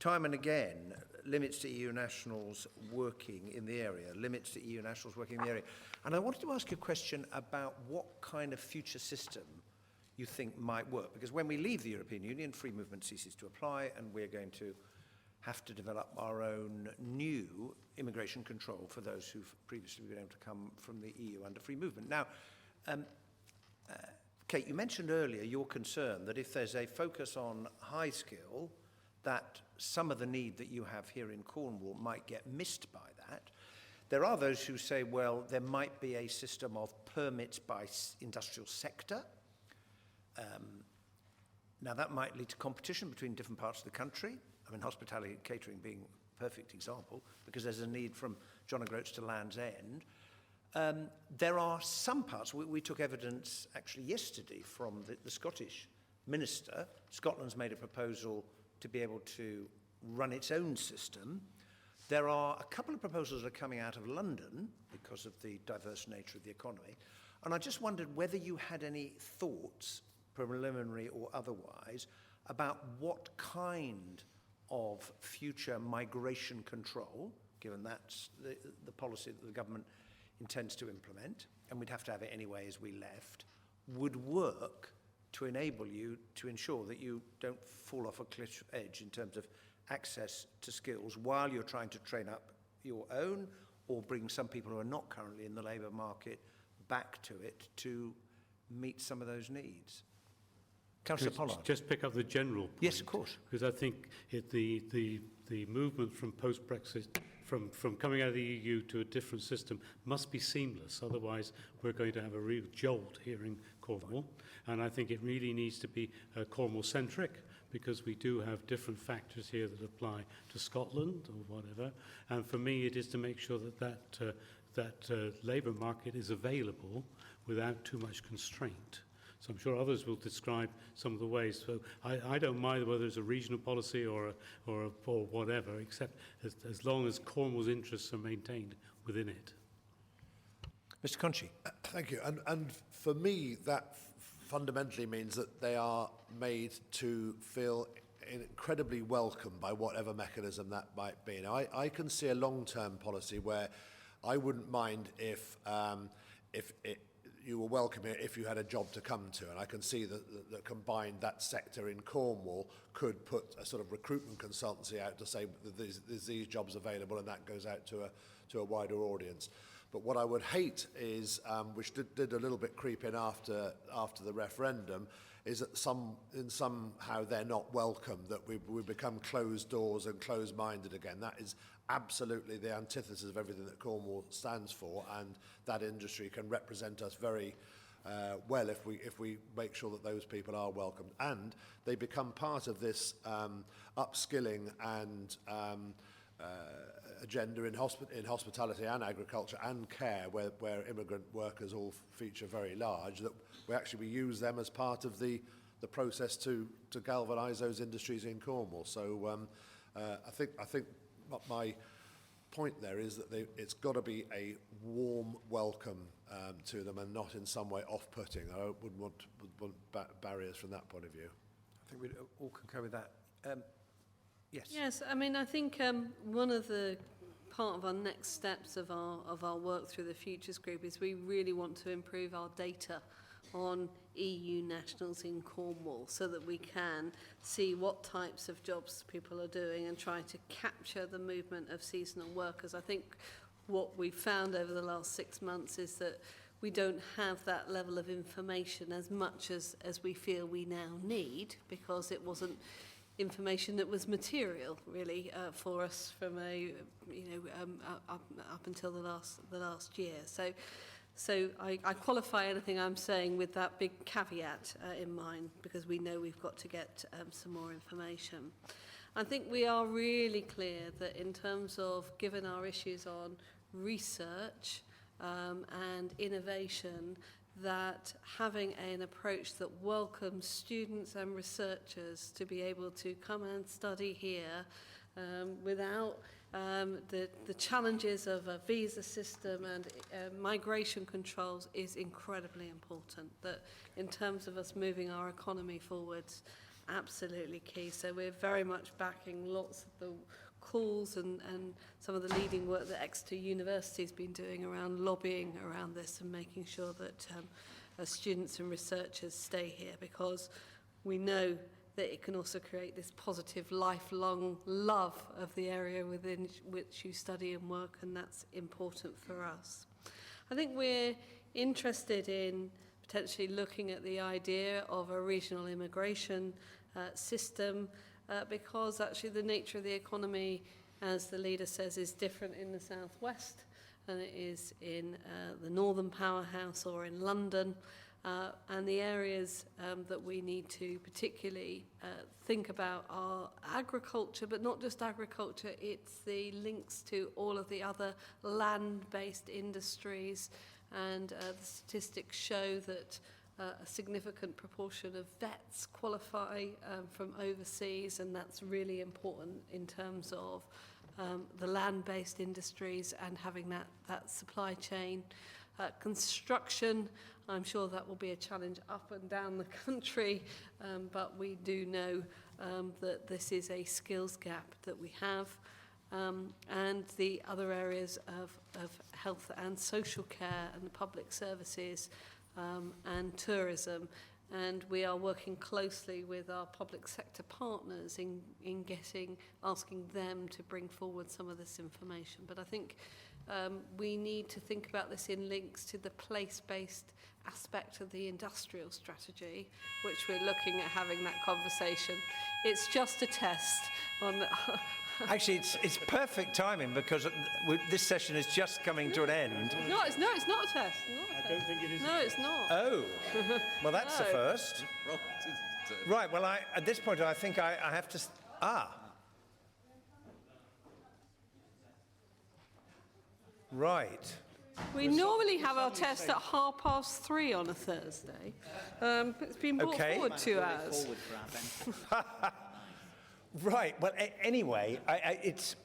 time and again, limits to EU nationals working in the area, limits to EU nationals working in the area. And I wanted to ask you a question about what kind of future system you think might work. Because when we leave the European Union, free movement ceases to apply, and we're going to have to develop our own new immigration control for those who've previously been able to come from the EU under free movement. Now, Kate, you mentioned earlier your concern that if there's a focus on high skill, that some of the need that you have here in Cornwall might get missed by that. There are those who say, well, there might be a system of permits by industrial sector. Now, that might lead to competition between different parts of the country. I mean, hospitality and catering being a perfect example, because there's a need from John O'Groats to Land's End. There are some parts, we took evidence actually yesterday from the Scottish minister. Scotland's made a proposal to be able to run its own system. There are a couple of proposals that are coming out of London because of the diverse nature of the economy. And I just wondered whether you had any thoughts, preliminary or otherwise, about what kind of future migration control, given that's the policy that the government intends to implement, and we'd have to have it anyway as we left, would work to enable you to ensure that you don't fall off a cliff edge in terms of access to skills while you're trying to train up your own or bring some people who are not currently in the labour market back to it to meet some of those needs? Councillor Pollard. Just pick up the general point. Yes, of course. Because I think the movement from post-Brexit, from coming out of the EU to a different system, must be seamless. Otherwise, we're going to have a real jolt here in Cornwall. And I think it really needs to be Cornwall-centric, because we do have different factors here that apply to Scotland or whatever. And for me, it is to make sure that labour market is available without too much constraint. So I'm sure others will describe some of the ways. So I don't mind whether it's a regional policy or whatever, except as long as Cornwall's interests are maintained within it. Mr. Conchi. Thank you. And for me, that fundamentally means that they are made to feel incredibly welcome by whatever mechanism that might be. Now, I can see a long-term policy where I wouldn't mind if you were welcome here if you had a job to come to, and I can see that combined that sector in Cornwall could put a sort of recruitment consultancy out to say that there's these jobs available, and that goes out to a wider audience. But what I would hate is, which did a little bit creep in after the referendum, is that somehow they're not welcome, that we become closed doors and closed-minded again. That is absolutely the antithesis of everything that Cornwall stands for, and that industry can represent us very well if we make sure that those people are welcomed, and they become part of this upskilling and agenda in hospitality and agriculture and care, where immigrant workers all feature very large, that we use them as part of the process to galvanise those industries in Cornwall. So I think my point there is that it's got to be a warm welcome to them, and not in some way off-putting. I wouldn't want barriers from that point of view. I think we'd all concur with that. Yes. Yes, I mean, I think one of the part of our next steps of our work through the Futures Group is we really want to improve our data on EU nationals in Cornwall, so that we can see what types of jobs people are doing and try to capture the movement of seasonal workers. I think what we've found over the last 6 months is that we don't have that level of information as much as we feel we now need, because it wasn't information that was material really for us from up until the last year. So I qualify anything I'm saying with that big caveat in mind, because we know we've got to get some more information. I think we are really clear that in terms of, given our issues on research and innovation, that having an approach that welcomes students and researchers to be able to come and study here without the challenges of a visa system and migration controls is incredibly important. That in terms of us moving our economy forwards, absolutely key. So we're very much backing lots of the calls and some of the leading work that Exeter University has been doing around lobbying around this and making sure that students and researchers stay here, because we know that it can also create this positive lifelong love of the area within which you study and work, and that's important for us. I think we're interested in potentially looking at the idea of a regional immigration system, because actually the nature of the economy, as the leader says, is different in the southwest than it is in the northern powerhouse or in London. And the areas that we need to particularly think about are agriculture, but not just agriculture, it's the links to all of the other land-based industries. And the statistics show that a significant proportion of vets qualify from overseas, and that's really important in terms of the land-based industries and having that supply chain. Construction, I'm sure that will be a challenge up and down the country, but we do know that this is a skills gap that we have. And the other areas of health and social care and the public services and tourism And we are working closely with our public sector partners in asking them to bring forward some of this information. But I think we need to think about this in links to the place-based aspect of the industrial strategy, which we're looking at having that conversation. It's just a test on... Actually, it's perfect timing because this session is just coming to an end. No, it's not a test. I don't think it is. No, it's not. Oh, well, that's the No. first. Right, well, at this point, I think I have to... Right. We normally have our test at 3:30 on a Thursday. It's been brought forward 2 hours. Right. Well, anyway, it's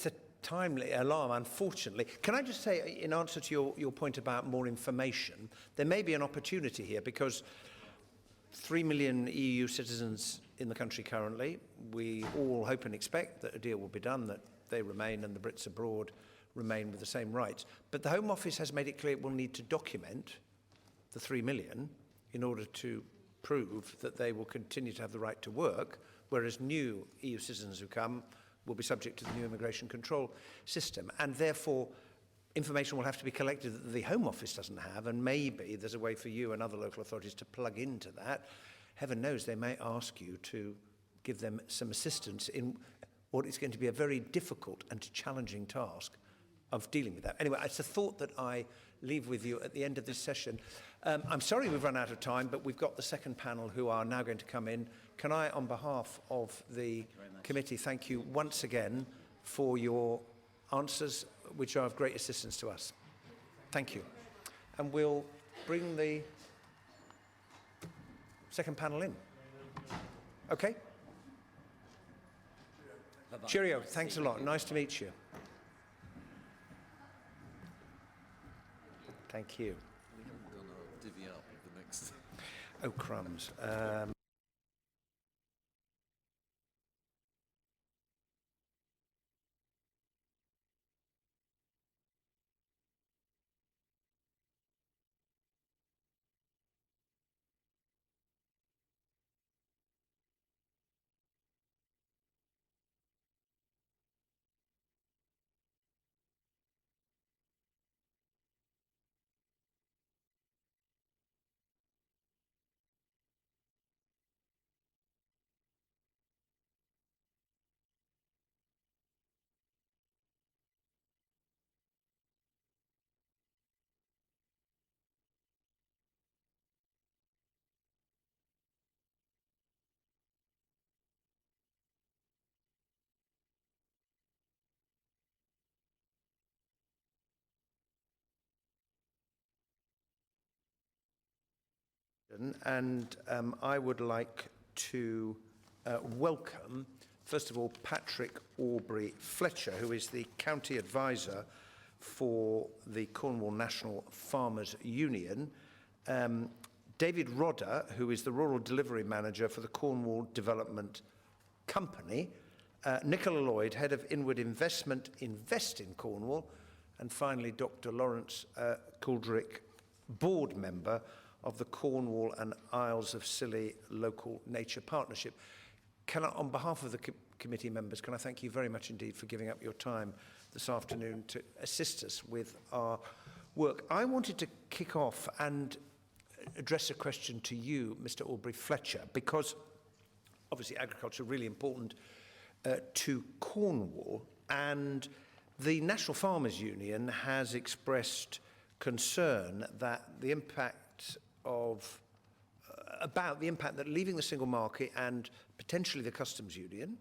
a timely alarm, unfortunately. Can I just say, in answer to your point about more information, there may be an opportunity here because 3 million EU citizens in the country currently. We all hope and expect that a deal will be done, that they remain and the Brits abroad remain with the same rights. But the Home Office has made it clear it will need to document the 3 million in order to prove that they will continue to have the right to work, whereas new EU citizens who come will be subject to the new immigration control system. And therefore, information will have to be collected that the Home Office doesn't have, and maybe there's a way for you and other local authorities to plug into that. Heaven knows they may ask you to give them some assistance in what is going to be a very difficult and challenging task of dealing with that. Anyway, it's a thought that I leave with you at the end of this session. I'm sorry we've run out of time, but we've got the second panel who are now going to come in. Can I, on behalf of the committee, thank you once again for your answers, which are of great assistance to us. Thank you. And we'll bring the second panel in. Okay? Bye-bye. Cheerio. Thanks a lot. Nice to meet you. Thank you. We haven't done our divvy up of the next. Oh, crumbs. And I would like to welcome, first of all, Patrick Aubrey Fletcher, who is the County Advisor for the Cornwall National Farmers Union, David Rodder, who is the Rural Delivery Manager for the Cornwall Development Company, Nicola Lloyd, Head of Inward Investment, Invest in Cornwall, and finally Dr. Lawrence Couldrick, Board Member of the Cornwall and Isles of Scilly Local Nature Partnership. On behalf of the committee members, can I thank you very much indeed for giving up your time this afternoon to assist us with our work. I wanted to kick off and address a question to you, Mr. Aubrey Fletcher, because obviously agriculture is really important to Cornwall, and the National Farmers Union has expressed concern that the impact about the impact that leaving the single market and potentially the customs union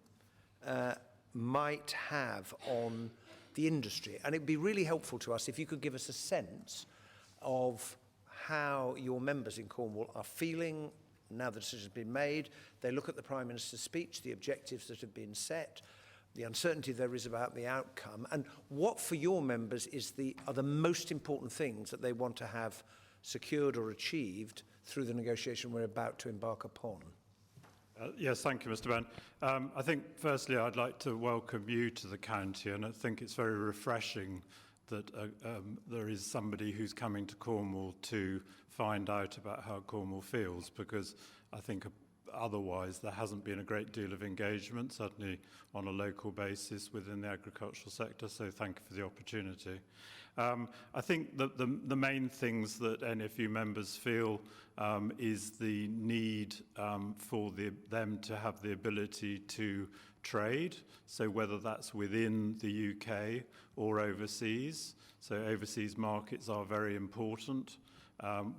might have on the industry. And it'd be really helpful to us if you could give us a sense of how your members in Cornwall are feeling now the decision has been made. They look at the Prime Minister's speech, the objectives that have been set, the uncertainty there is about the outcome, and what for your members are the most important things that they want to have secured or achieved through the negotiation we're about to embark upon. Yes, thank you, Mr. Benn. I think, firstly, I'd like to welcome you to the county, and I think it's very refreshing that there is somebody who's coming to Cornwall to find out about how Cornwall feels, because I think otherwise there hasn't been a great deal of engagement, certainly on a local basis within the agricultural sector, so thank you for the opportunity. I think that the main things that NFU members feel is the need for them to have the ability to trade, so whether that's within the UK or overseas. So overseas markets are very important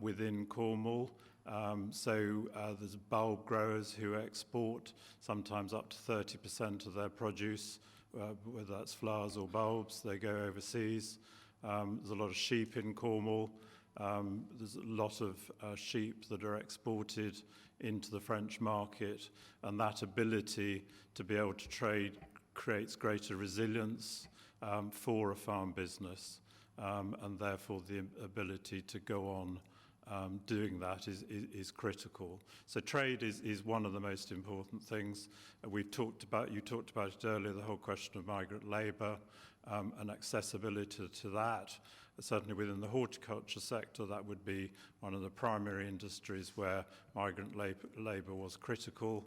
within Cornwall. There's bulb growers who export sometimes up to 30% of their produce, whether that's flowers or bulbs, they go overseas. There's a lot of sheep in Cornwall. There's a lot of sheep that are exported into the French market, and that ability to be able to trade creates greater resilience for a farm business, and therefore the ability to go on doing that is critical. So trade is one of the most important things. You talked about it earlier, the whole question of migrant labour and accessibility to that. Certainly within the horticulture sector, that would be one of the primary industries where migrant labour was critical.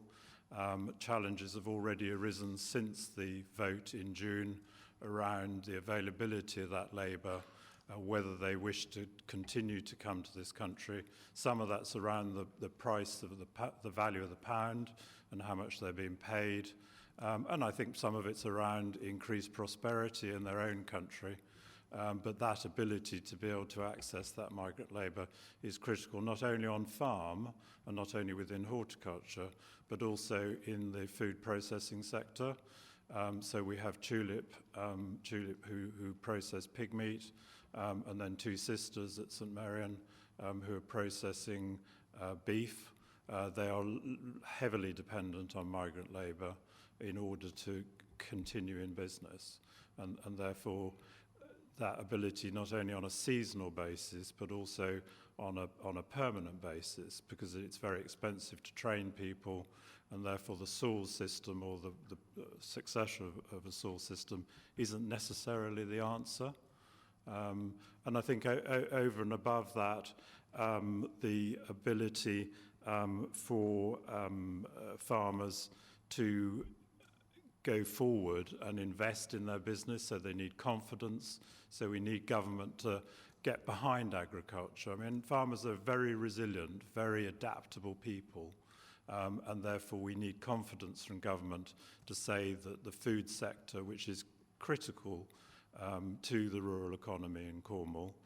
Challenges have already arisen since the vote in June around the availability of that labour, whether they wish to continue to come to this country. Some of that's around the price of the value of the pound and how much they're being paid. And I think some of it's around increased prosperity in their own country. But that ability to be able to access that migrant labour is critical, not only on farm and not only within horticulture, but also in the food processing sector. So we have Tulip who process pig meat, and then Two Sisters at St Marion who are processing beef. They are heavily dependent on migrant labour in order to continue in business, and therefore that ability not only on a seasonal basis but also on a permanent basis, because it's very expensive to train people, and therefore the SAWS system or the successor of a SAWS system isn't necessarily the answer. And I think over and above that, the ability for farmers to go forward and invest in their business, so they need confidence, so we need government to get behind agriculture. I mean, farmers are very resilient, very adaptable people, and therefore we need confidence from government to say that the food sector, which is critical to the rural economy in Cornwall,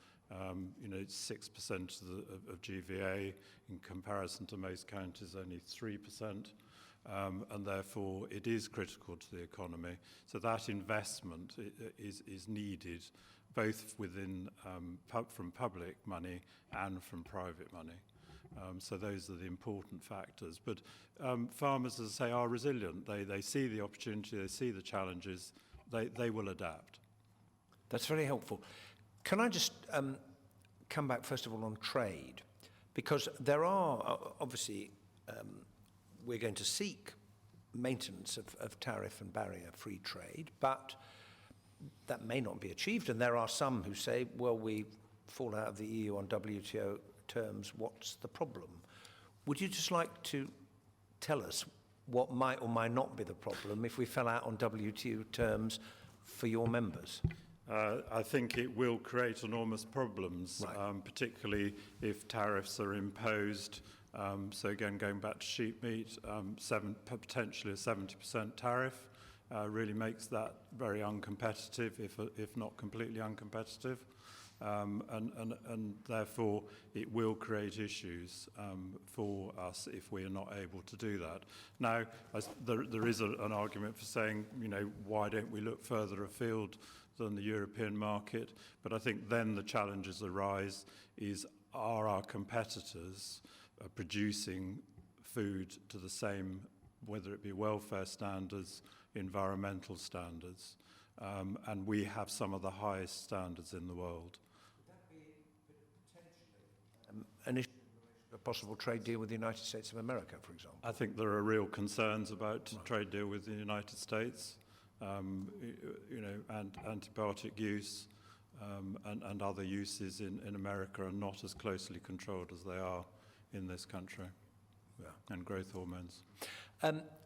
it's 6% of GVA, in comparison to most counties only 3%. And therefore it is critical to the economy. So that investment is needed, both within from public money and from private money. So those are the important factors. But farmers, as I say, are resilient. They see the opportunity, they see the challenges, they will adapt. That's very helpful. Can I just come back first of all on trade? Because there are obviously we're going to seek maintenance of tariff and barrier-free trade, but that may not be achieved. And there are some who say, well, we fall out of the EU on WTO terms, what's the problem? Would you just like to tell us what might or might not be the problem if we fell out on WTO terms for your members? I think it will create enormous problems, right. Particularly if tariffs are imposed. So again, going back to sheep meat, potentially a 70% tariff really makes that very uncompetitive, if not completely uncompetitive. And therefore it will create issues for us if we are not able to do that. Now, there is an argument for saying, why don't we look further afield than the European market? But I think then the challenges arise are our competitors producing food to the same, whether it be welfare standards, environmental standards, and we have some of the highest standards in the world. Would that be potentially an issue in relation to a possible trade deal with the United States of America, for example? I think there are real concerns about trade deal with the United States, and antibiotic use, and other uses in America are not as closely controlled as they are in this country, and growth hormones.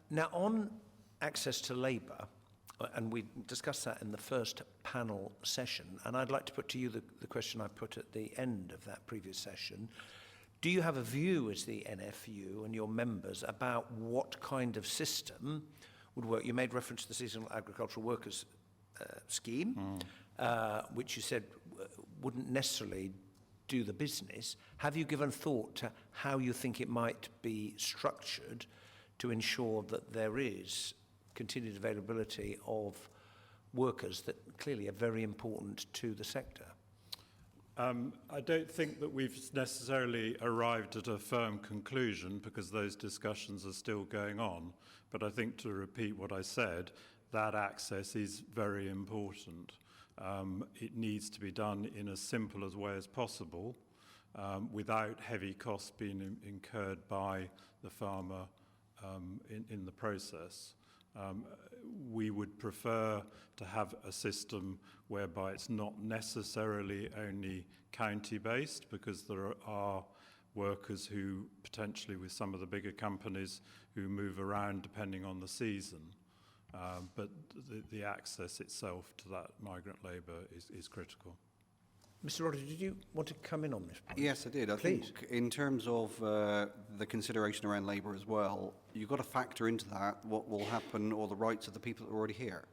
Now, on access to labour, and we discussed that in the first panel session, and I'd like to put to you the question I put at the end of that previous session. Do you have a view as the NFU and your members about what kind of system would work? You made reference to the Seasonal Agricultural Workers scheme, which you said wouldn't necessarily do the business. Have you given thought to how you think it might be structured to ensure that there is continued availability of workers that clearly are very important to the sector? I don't think that we've necessarily arrived at a firm conclusion because those discussions are still going on. But I think, to repeat what I said, that access is very important. It needs to be done in as simple a way as possible without heavy costs being incurred by the farmer in the process. We would prefer to have a system whereby it's not necessarily only county-based, because there are workers who potentially, with some of the bigger companies, who move around depending on the season. But the access itself to that migrant labour is critical. Mr. Rodder, did you want to come in on this point? Yes, I did. I think in terms of the consideration around labour as well, you've got to factor into that what will happen or the rights of the people that are already here.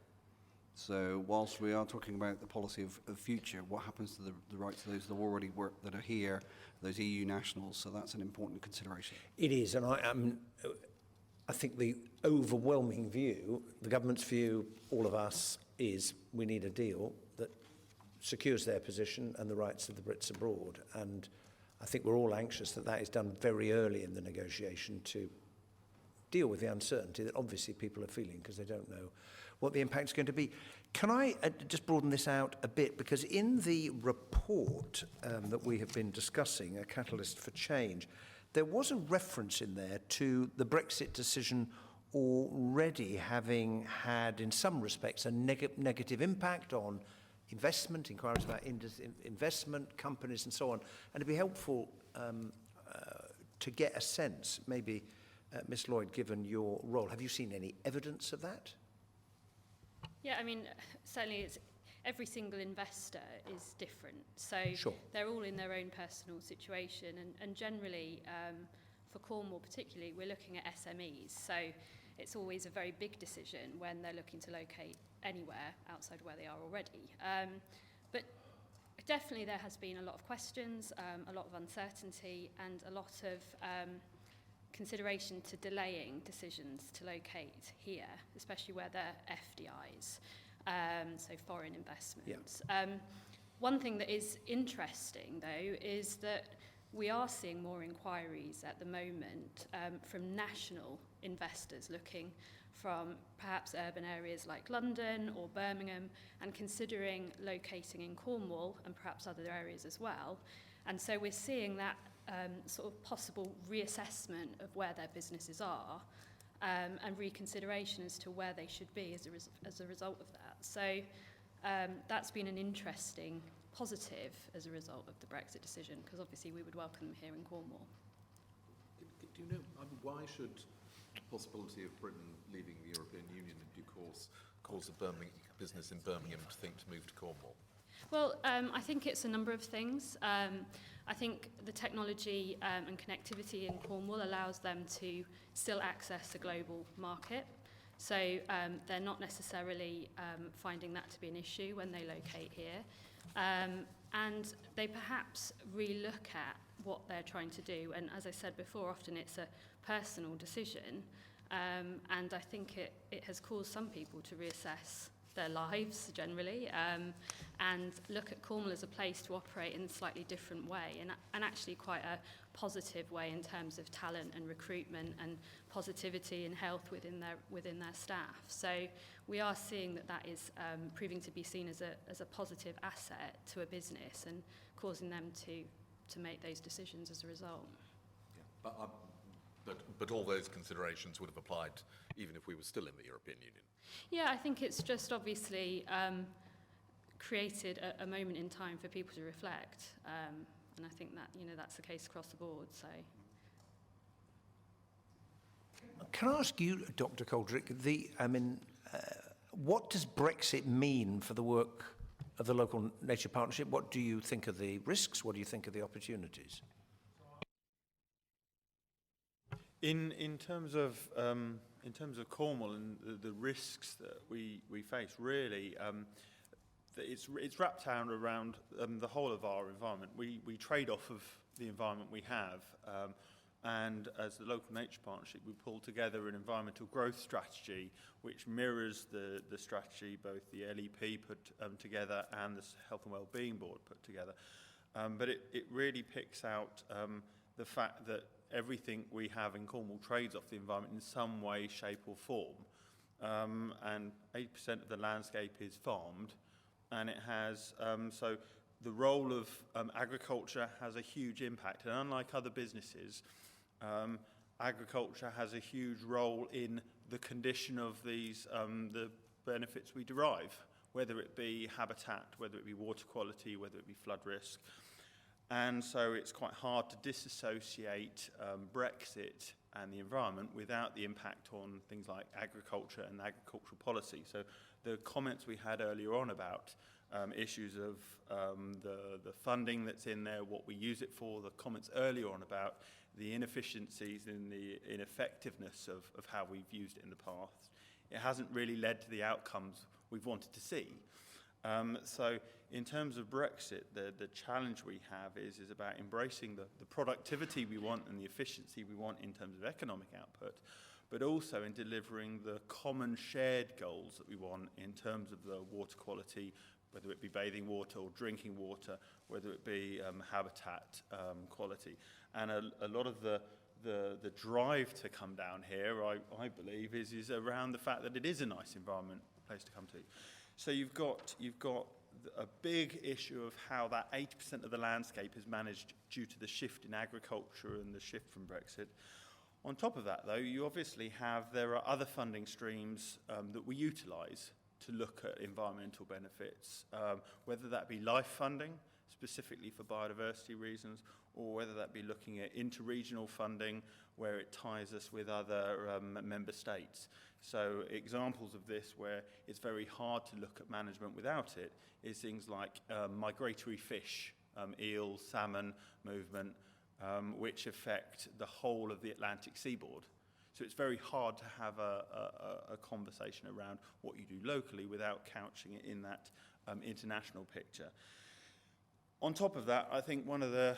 So whilst we are talking about the policy of future, what happens to the rights of those that already work, that are here, those EU nationals? So that's an important consideration. It is, and I think the overwhelming view, the government's view, all of us, is we need a deal that secures their position and the rights of the Brits abroad. And I think we're all anxious that that is done very early in the negotiation to deal with the uncertainty that obviously people are feeling because they don't know what the impact is going to be. Can I just broaden this out a bit? Because in the report that we have been discussing, A Catalyst for Change, there was a reference in there to the Brexit decision already having had, in some respects, a negative impact on investment, inquiries about investment, companies and so on. And it'd be helpful to get a sense, maybe, Ms. Lloyd, given your role, have you seen any evidence of that? Yeah, I mean, certainly it's every single investor is different. So Sure. They're all in their own personal situation. And generally, for Cornwall particularly, we're looking at SMEs. So it's always a very big decision when they're looking to locate anywhere outside where they are already. But definitely there has been a lot of questions, a lot of uncertainty, and a lot of consideration to delaying decisions to locate here, especially where they're FDIs, so foreign investments. Yeah. One thing that is interesting, though, is that we are seeing more inquiries at the moment from national investors looking from perhaps urban areas like London or Birmingham and considering locating in Cornwall and perhaps other areas as well. And so we're seeing that sort of possible reassessment of where their businesses are and reconsideration as to where they should be as a result of that. So that's been an interesting positive as a result of the Brexit decision, because obviously we would welcome them here in Cornwall. Do you know why should the possibility of Britain leaving the European Union in due course cause a business in Birmingham to think to move to Cornwall? Well, I think it's a number of things. I think the technology and connectivity in Cornwall allows them to still access a global market. So they're not necessarily finding that to be an issue when they locate here. And they perhaps relook at what they're trying to do. And as I said before, often it's a personal decision. And I think it has caused some people to reassess their lives generally and look at Cornwall as a place to operate in a slightly different way and actually quite a positive way in terms of talent and recruitment and positivity and health within their staff. So we are seeing that is proving to be seen as a positive asset to a business and causing them to make those decisions as a result. Yeah. But all those considerations would have applied even if we were still in the European Union. Yeah, I think it's just obviously created a moment in time for people to reflect. And I think that, that's the case across the board. So, can I ask you, Dr. Coldrick, what does Brexit mean for the work of the local nature partnership? What do you think are the risks? What do you think are the opportunities? In terms of Cornwall and the risks that we face, really, it's wrapped around the whole of our environment. We trade off of the environment we have, and as the local nature partnership, we pull together an environmental growth strategy which mirrors the strategy both the LEP put together and the Health and Wellbeing Board put together. But it really picks out the fact that everything we have in Cornwall trades off the environment in some way, shape or form. And 80% of the landscape is farmed, and it has, so the role of agriculture has a huge impact. And unlike other businesses, agriculture has a huge role in the condition of these, the benefits we derive, whether it be habitat, whether it be water quality, whether it be flood risk. And so it's quite hard to disassociate Brexit and the environment without the impact on things like agriculture and agricultural policy. So the comments we had earlier on about issues of the funding that's in there, what we use it for, the comments earlier on about the inefficiencies and the ineffectiveness of how we've used it in the past, it hasn't really led to the outcomes we've wanted to see. So in terms of Brexit, the challenge we have is about embracing the productivity we want and the efficiency we want in terms of economic output, but also in delivering the common shared goals that we want in terms of the water quality, whether it be bathing water or drinking water, whether it be habitat quality. And a lot of the drive to come down here, I believe, is around the fact that it is a nice environment, place to come to. So you've got a big issue of how that 80% of the landscape is managed due to the shift in agriculture and the shift from Brexit. On top of that, though, you obviously there are other funding streams that we utilise to look at environmental benefits, whether that be life funding, specifically for biodiversity reasons, or whether that be looking at interregional funding, where it ties us with other member states. So examples of this where it's very hard to look at management without it is things like migratory fish, eel, salmon movement, which affect the whole of the Atlantic seaboard. So it's very hard to have a conversation around what you do locally without couching it in that international picture. On top of that, I think one of the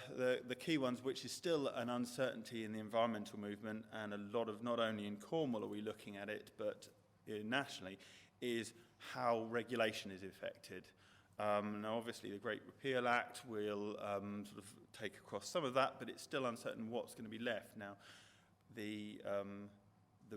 key ones, which is still an uncertainty in the environmental movement, and a lot of, not only in Cornwall are we looking at it, but nationally, is how regulation is affected. Now, obviously, the Great Repeal Act will sort of take across some of that, but it's still uncertain what's going to be left. Now, the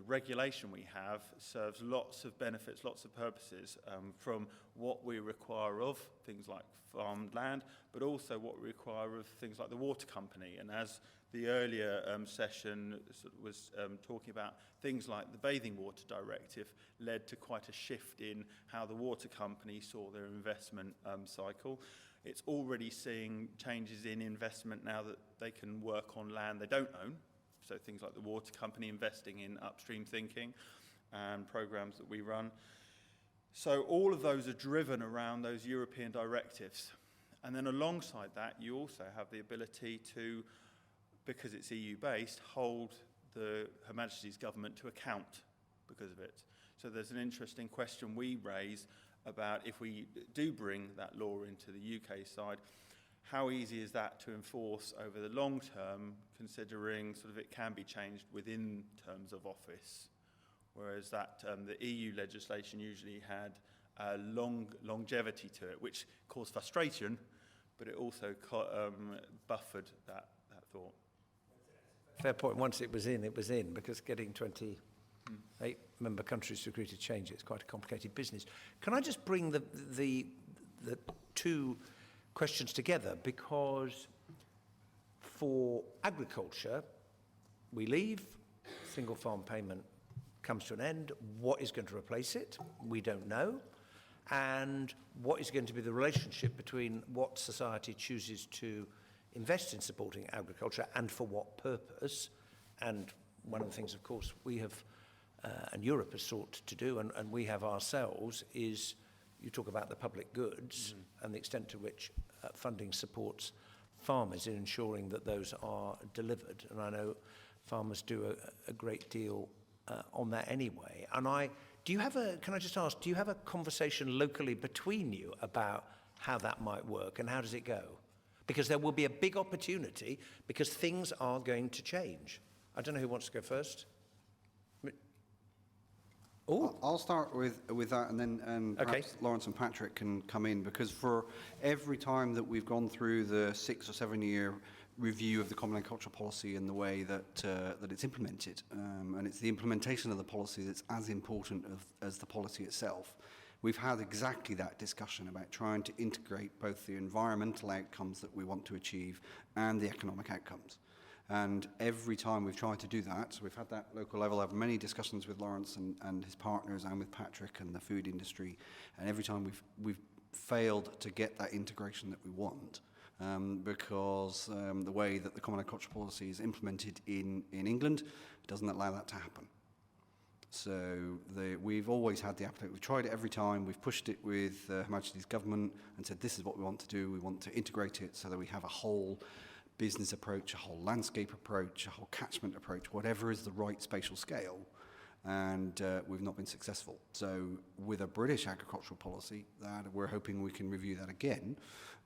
regulation we have serves lots of benefits, lots of purposes, from what we require of things like farmed land, but also what we require of things like the water company. And as the earlier session was talking about, things like the Bathing Water Directive led to quite a shift in how the water company saw their investment cycle. It's already seeing changes in investment now that they can work on land they don't own. So things like the water company investing in upstream thinking and programs that we run. So all of those are driven around those European directives. And then alongside that, you also have the ability to, because it's EU-based, hold Her Majesty's government to account because of it. So there's an interesting question we raise about if we do bring that law into the UK side, how easy is that to enforce over the long term, considering sort of it can be changed within terms of office, whereas that the EU legislation usually had a longevity to it, which caused frustration, but it also buffered that thought. Fair point. Once it was in, because getting 28 member countries to agree to change it's quite a complicated business. Can I just bring the two questions together, because for agriculture, we leave, single farm payment comes to an end. What is going to replace it? We don't know. and what is going to be the relationship between what society chooses to invest in supporting agriculture and for what purpose. And one of the things, of course, we have, and Europe has sought to do, and we have ourselves, is you talk about the public goods and the extent to which funding supports farmers in ensuring that those are delivered. And I know farmers do a great deal on that anyway. And can I just ask, do you have a conversation locally between you about how that might work and how does it go? Because there will be a big opportunity because things are going to change. I don't know who wants to go first. Oh, I'll start with that, and then perhaps Lawrence and Patrick can come in, because for every time that we've gone through the 6 or 7 year review of the Common Agricultural Policy and the way that that it's implemented, and it's the implementation of the policy that's as important as the policy itself. We've had exactly that discussion about trying to integrate both the environmental outcomes that we want to achieve and the economic outcomes. And every time we've tried to do that, so we've had that local level, I've had many discussions with Lawrence and his partners and with Patrick and the food industry, and every time we've failed to get that integration that we want, because the way that the Common Agricultural Policy is implemented in England doesn't allow that to happen. So we've always had the appetite. We've tried it every time. We've pushed it with Her Majesty's government and said, this is what we want to do. We want to integrate it so that we have a whole business approach, a whole landscape approach, a whole catchment approach, whatever is the right spatial scale. And we've not been successful. So with a British agricultural policy, that we're hoping we can review that again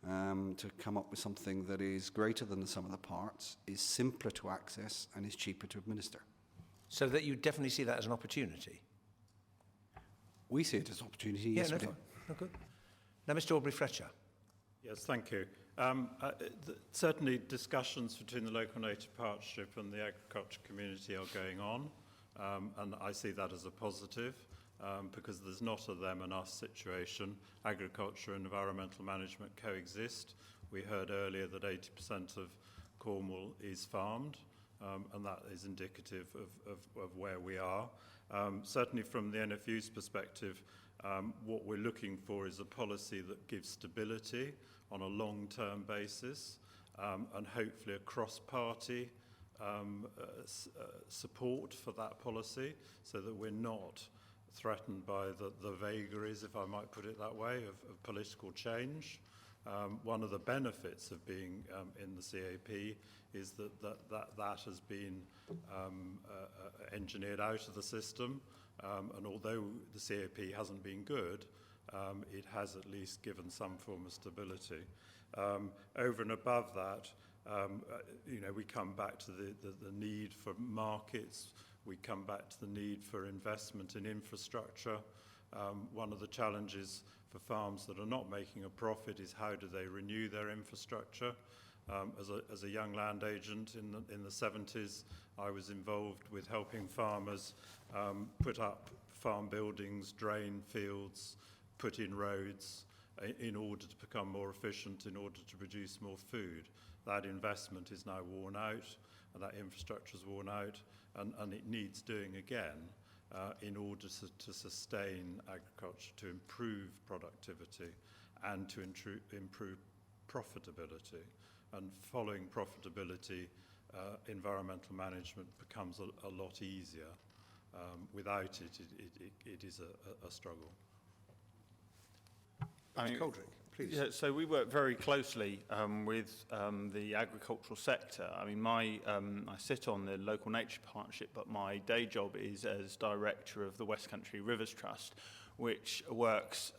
to come up with something that is greater than the sum of the parts, is simpler to access, and is cheaper to administer. So that you definitely see that as an opportunity? We see it as an opportunity, yes, we do. No, good. Now, Mr. Aubrey-Fletcher. Yes, thank you. Certainly discussions between the local native partnership and the agriculture community are going on, and I see that as a positive because there's not a them and us situation. Agriculture and environmental management coexist. We heard earlier that 80% of Cornwall is farmed, and that is indicative of where we are. Certainly from the NFU's perspective, what we're looking for is a policy that gives stability on a long-term basis, and hopefully a cross-party support for that policy, so that we're not threatened by the vagaries, if I might put it that way, of political change. One of the benefits of being in the CAP is that has been engineered out of the system, and although the CAP hasn't been good, it has at least given some form of stability. Over and above that, we come back to the need for markets. We come back to the need for investment in infrastructure. One of the challenges for farms that are not making a profit is how do they renew their infrastructure. As a young land agent in the 70s, I was involved with helping farmers put up farm buildings, drain fields, put in roads in order to become more efficient, in order to produce more food. That investment is now worn out, and that infrastructure is worn out, and it needs doing again in order to sustain agriculture, to improve productivity, and to improve profitability. And following profitability, environmental management becomes a lot easier. Without it, it is a struggle. Coldrick, please. Yeah, so we work very closely with the agricultural sector. I mean, I sit on the local nature partnership, but my day job is as director of the West Country Rivers Trust, which works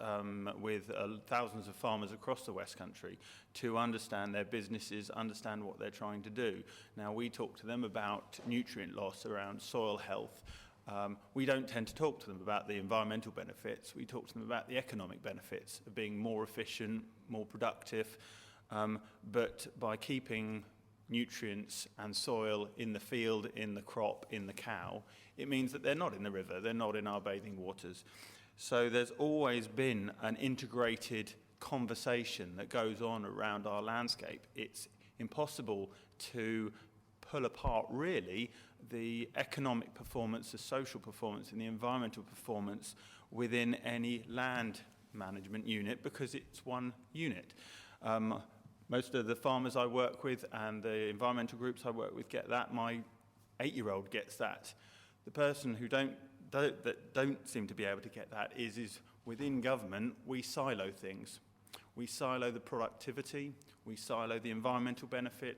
with thousands of farmers across the West Country to understand their businesses, understand what they're trying to do. Now, we talk to them about nutrient loss, around soil health. We don't tend to talk to them about the environmental benefits. We talk to them about the economic benefits of being more efficient, more productive. But by keeping nutrients and soil in the field, in the crop, in the cow, it means that they're not in the river, they're not in our bathing waters. So there's always been an integrated conversation that goes on around our landscape. It's impossible to pull apart, really, the economic performance, the social performance, and the environmental performance within any land management unit because it's one unit. Most of the farmers I work with and the environmental groups I work with get that. My 8-year-old gets that. The person who don't seem to be able to get that is within government, we silo things. We silo the productivity, we silo the environmental benefit,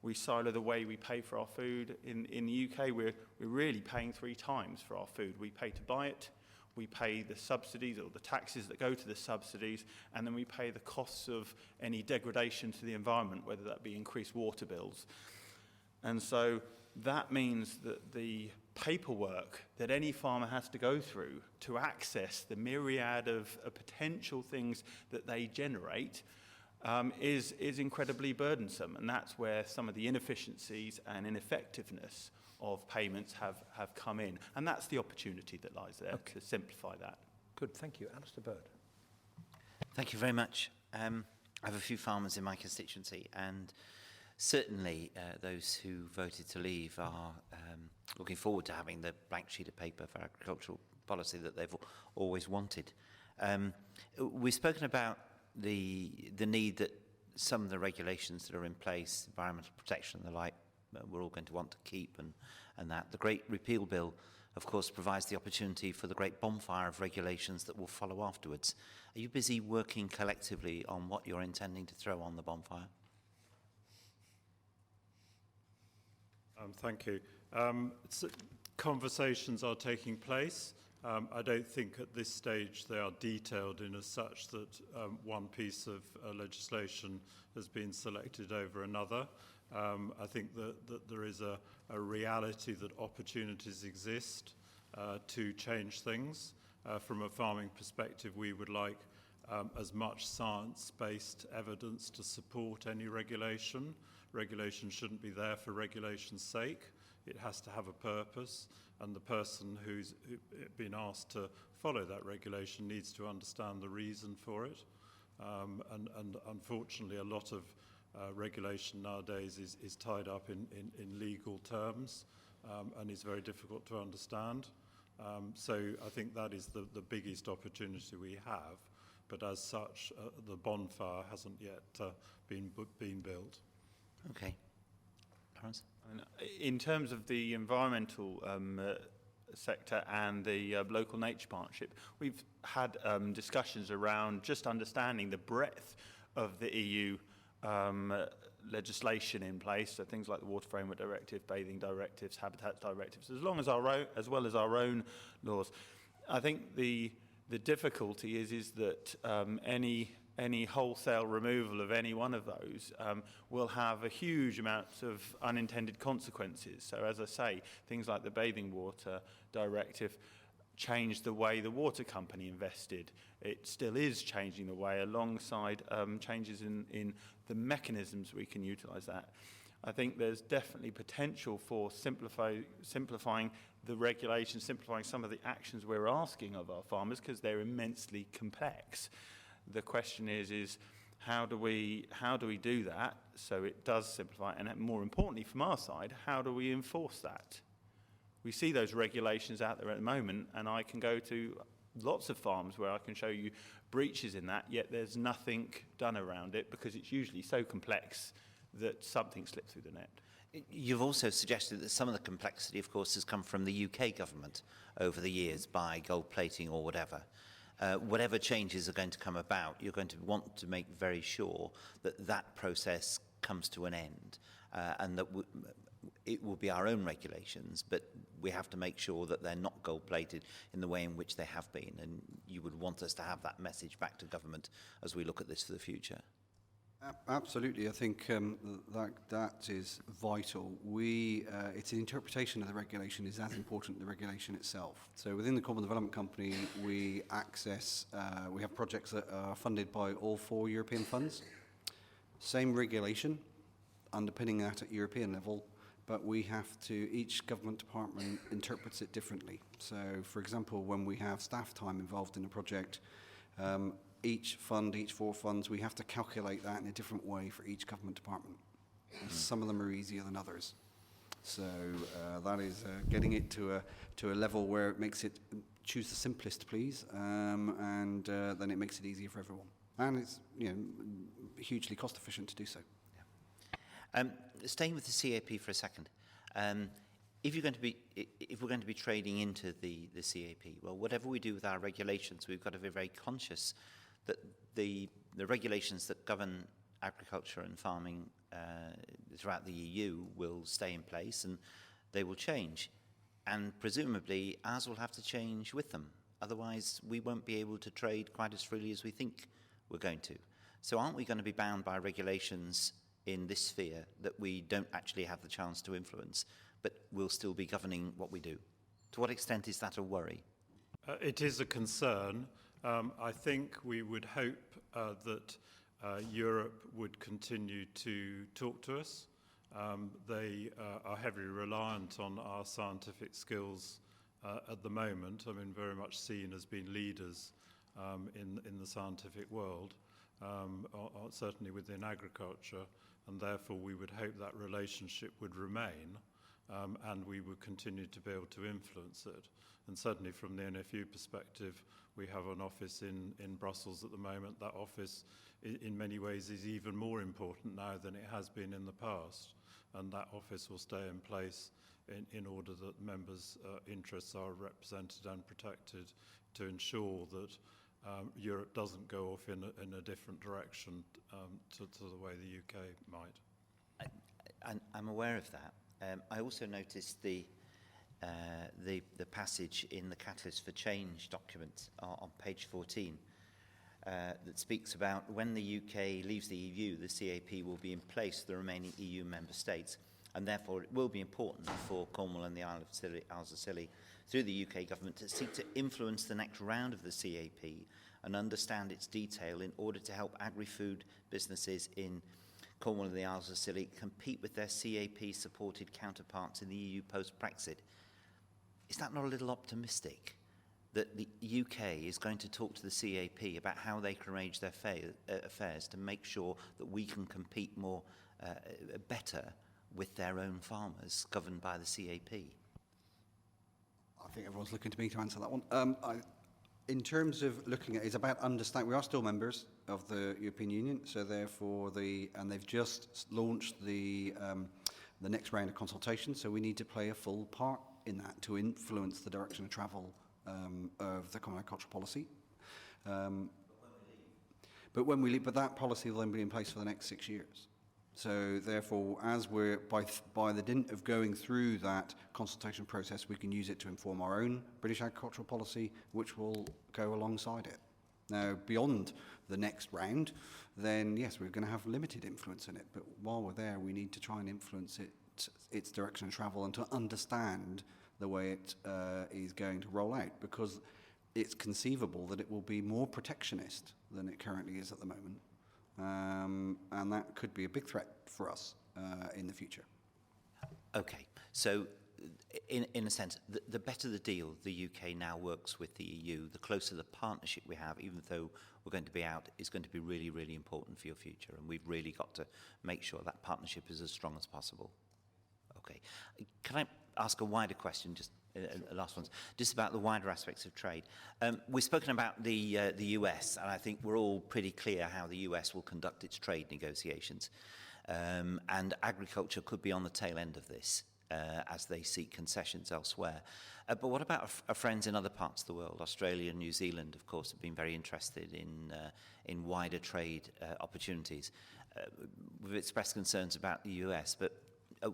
we silo the way we pay for our food. In the UK, we're really paying 3 times for our food. We pay to buy it, we pay the subsidies or the taxes that go to the subsidies, and then we pay the costs of any degradation to the environment, whether that be increased water bills. And so that means that the paperwork that any farmer has to go through to access the myriad of potential things that they generate is incredibly burdensome. And that's where some of the inefficiencies and ineffectiveness of payments have come in. And that's the opportunity that lies there to simplify that. Good, thank you. Alistair Bird. Thank you very much. I have a few farmers in my constituency, and certainly those who voted to leave are looking forward to having the blank sheet of paper for agricultural policy that they've always wanted. We've spoken about the need that some of the regulations that are in place, environmental protection and the like, we're all going to want to keep, and that. The Great Repeal Bill, of course, provides the opportunity for the great bonfire of regulations that will follow afterwards. Are you busy working collectively on what you're intending to throw on the bonfire? Thank you. Conversations are taking place. I don't think at this stage they are detailed in as such that one piece of legislation has been selected over another. I think that there is a reality that opportunities exist to change things. From a farming perspective, we would like as much science-based evidence to support any regulation. Regulation shouldn't be there for regulation's sake. It has to have a purpose, and the person who's been asked to follow that regulation needs to understand the reason for it. And unfortunately, a lot of regulation nowadays is tied up in legal terms and is very difficult to understand. So I think that is the biggest opportunity we have. But as such, the bonfire hasn't yet been built. Okay. Lawrence? In terms of the environmental sector and the local nature partnership, we've had discussions around just understanding the breadth of the EU legislation in place, so things like the Water Framework Directive, bathing directives, habitat directives, as well as our own laws. I think the difficulty is that any wholesale removal of any one of those will have a huge amount of unintended consequences. So as I say, things like the Bathing Water Directive changed the way the water company invested. It still is changing the way alongside changes in the mechanisms we can utilise that. I think there's definitely potential for simplifying the regulations, simplifying some of the actions we're asking of our farmers because they're immensely complex. The question is how do we do that so it does simplify, and more importantly from our side, how do we enforce that? We see those regulations out there at the moment, and I can go to lots of farms where I can show you breaches in that, yet there's nothing done around it because it's usually so complex that something slipped through the net. You've also suggested that some of the complexity, of course, has come from the UK government over the years by gold plating or whatever. Whatever changes are going to come about, you're going to want to make very sure that that process comes to an end and that it will be our own regulations, but we have to make sure that they're not gold-plated in the way in which they have been, and you would want us to have that message back to government as we look at this for the future. Absolutely, I think that is vital. It's the interpretation of the regulation is as important as the regulation itself. So within the Cornwall Development Company, we have projects that are funded by all 4 European funds. Same regulation, underpinning that at European level, but each government department interprets it differently. So, for example, when we have staff time involved in a project, each 4 funds, we have to calculate that in a different way for each government department. Some of them are easier than others. So that is getting it to a level where it makes it choose the simplest, please, and then it makes it easier for everyone. And it's hugely cost efficient to do so. Staying with the CAP for a second, if we're going to be trading into the CAP, well, whatever we do with our regulations, we've got to be very conscious that the regulations that govern agriculture and farming throughout the EU will stay in place and they will change. And presumably ours will have to change with them. Otherwise, we won't be able to trade quite as freely as we think we're going to. So aren't we going to be bound by regulations in this sphere that we don't actually have the chance to influence, but will still be governing what we do? To what extent is that a worry? It is a concern. I think we would hope that Europe would continue to talk to us. They are heavily reliant on our scientific skills at the moment. I mean, very much seen as being leaders in the scientific world, certainly within agriculture, and therefore we would hope that relationship would remain and we would continue to be able to influence it. And certainly from the NFU perspective, we have an office in Brussels at the moment. That office in many ways is even more important now than it has been in the past, and that office will stay in place in order that members' interests are represented and protected to ensure that Europe doesn't go off in a different direction to the way the UK might. I'm aware of that. I also noticed the passage in the Catalyst for Change document on page 14 that speaks about when the UK leaves the EU, the CAP will be in place for the remaining EU member states, and therefore it will be important for Cornwall and the Isles of Scilly through the UK government to seek to influence the next round of the CAP and understand its detail in order to help agri-food businesses in Cornwall and the Isles of Scilly compete with their CAP-supported counterparts in the EU post-Brexit. Is that not a little optimistic, that the UK is going to talk to the CAP about how they can arrange their affairs to make sure that we can compete more better with their own farmers governed by the CAP? I think everyone's looking to me to answer that one. In terms of looking at, it's about understanding. We are still members of the European Union, so therefore and they've just launched the next round of consultation. So we need to play a full part in that to influence the direction of travel of the common agricultural policy. But when we leave, that policy will then be in place for the next 6 years. So therefore, as we're by the dint of going through that consultation process, we can use it to inform our own British agricultural policy, which will go alongside it. Now, beyond the next round, then yes, we're going to have limited influence in it. But while we're there, we need to try and influence its direction of travel and to understand the way it is going to roll out, because it's conceivable that it will be more protectionist than it currently is at the moment. And that could be a big threat for us in the future. Okay, so in a sense, the better the deal the UK now works with the EU, the closer the partnership we have, even though we're going to be out, is going to be really, really important for your future. And we've really got to make sure that partnership is as strong as possible. Okay, can I ask a wider question, just last ones, just about the wider aspects of trade? We've spoken about the US, and I think we're all pretty clear how the US will conduct its trade negotiations. And agriculture could be on the tail end of this as they seek concessions elsewhere. But what about our friends in other parts of the world? Australia and New Zealand, of course, have been very interested in wider trade opportunities. We've expressed concerns about the US, but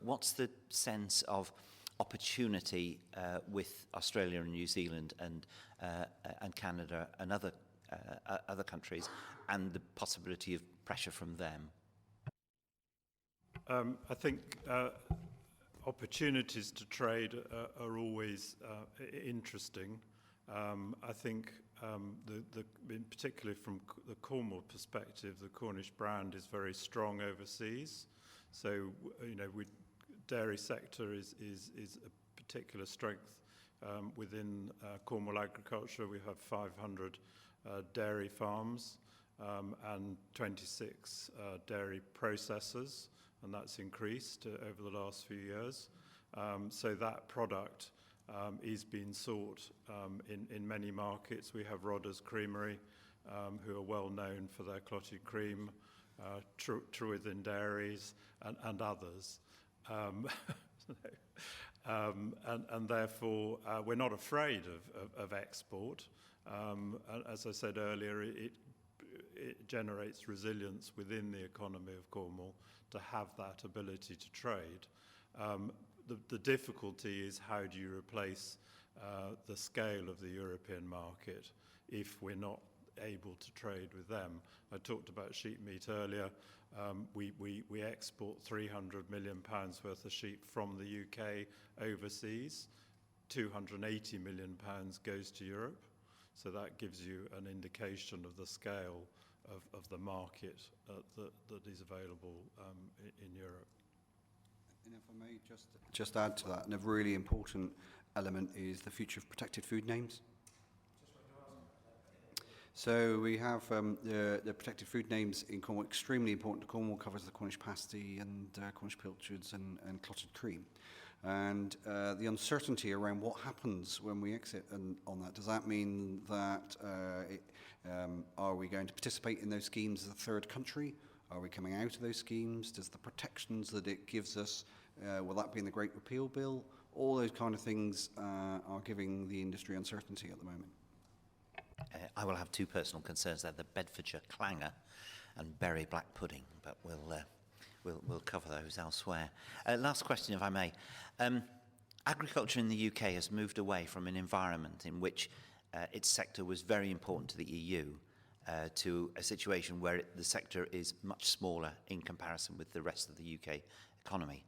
what's the sense of opportunity with Australia and New Zealand and Canada and other countries, and the possibility of pressure from them? I think opportunities to trade are always interesting. I think, particularly from the Cornwall perspective, the Cornish brand is very strong overseas. So, dairy sector is a particular strength within Cornwall agriculture. We have 500 dairy farms and 26 dairy processors, and that's increased over the last few years. So that product is being sought in many markets. We have Rodder's Creamery, who are well known for their clotted cream, Trwyddyn Dairies, and others. And therefore, we're not afraid of export. As I said earlier, it generates resilience within the economy of Cornwall to have that ability to trade. The difficulty is how do you replace the scale of the European market if we're not able to trade with them. I talked about sheep meat earlier. We export £300 million worth of sheep from the UK overseas. £280 million goes to Europe. So that gives you an indication of the scale of the market that is available in Europe. And if I may just add to that, and a really important element is the future of protected food names. So we have the protected food names in Cornwall, extremely important. Cornwall covers the Cornish pasty and Cornish pilchards and clotted cream. And the uncertainty around what happens when we exit on that. Does that mean that are we going to participate in those schemes as a third country? Are we coming out of those schemes? Does the protections that it gives us, will that be in the Great Repeal Bill? All those kind of things are giving the industry uncertainty at the moment. I will have two personal concerns there, the Bedfordshire clanger and berry black pudding, but we'll cover those elsewhere. Last question, if I may. Agriculture in the UK has moved away from an environment in which its sector was very important to the EU to a situation where the sector is much smaller in comparison with the rest of the UK economy.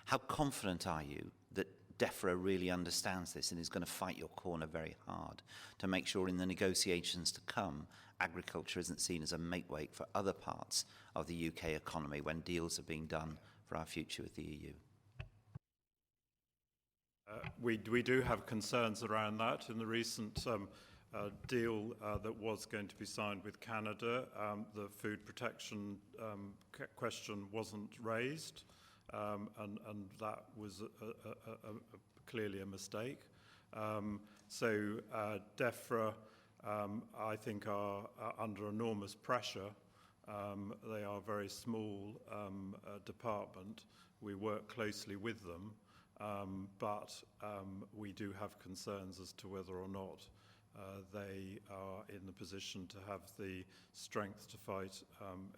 How confident are you that DEFRA really understands this and is going to fight your corner very hard to make sure in the negotiations to come, agriculture isn't seen as a makeweight for other parts of the UK economy when deals are being done for our future with the EU? We do have concerns around that. In the recent deal that was going to be signed with Canada, the food protection question wasn't raised. And that was clearly a mistake. So DEFRA, I think, are under enormous pressure. They are a very small department. We work closely with them, but we do have concerns as to whether or not they are in the position to have the strength to fight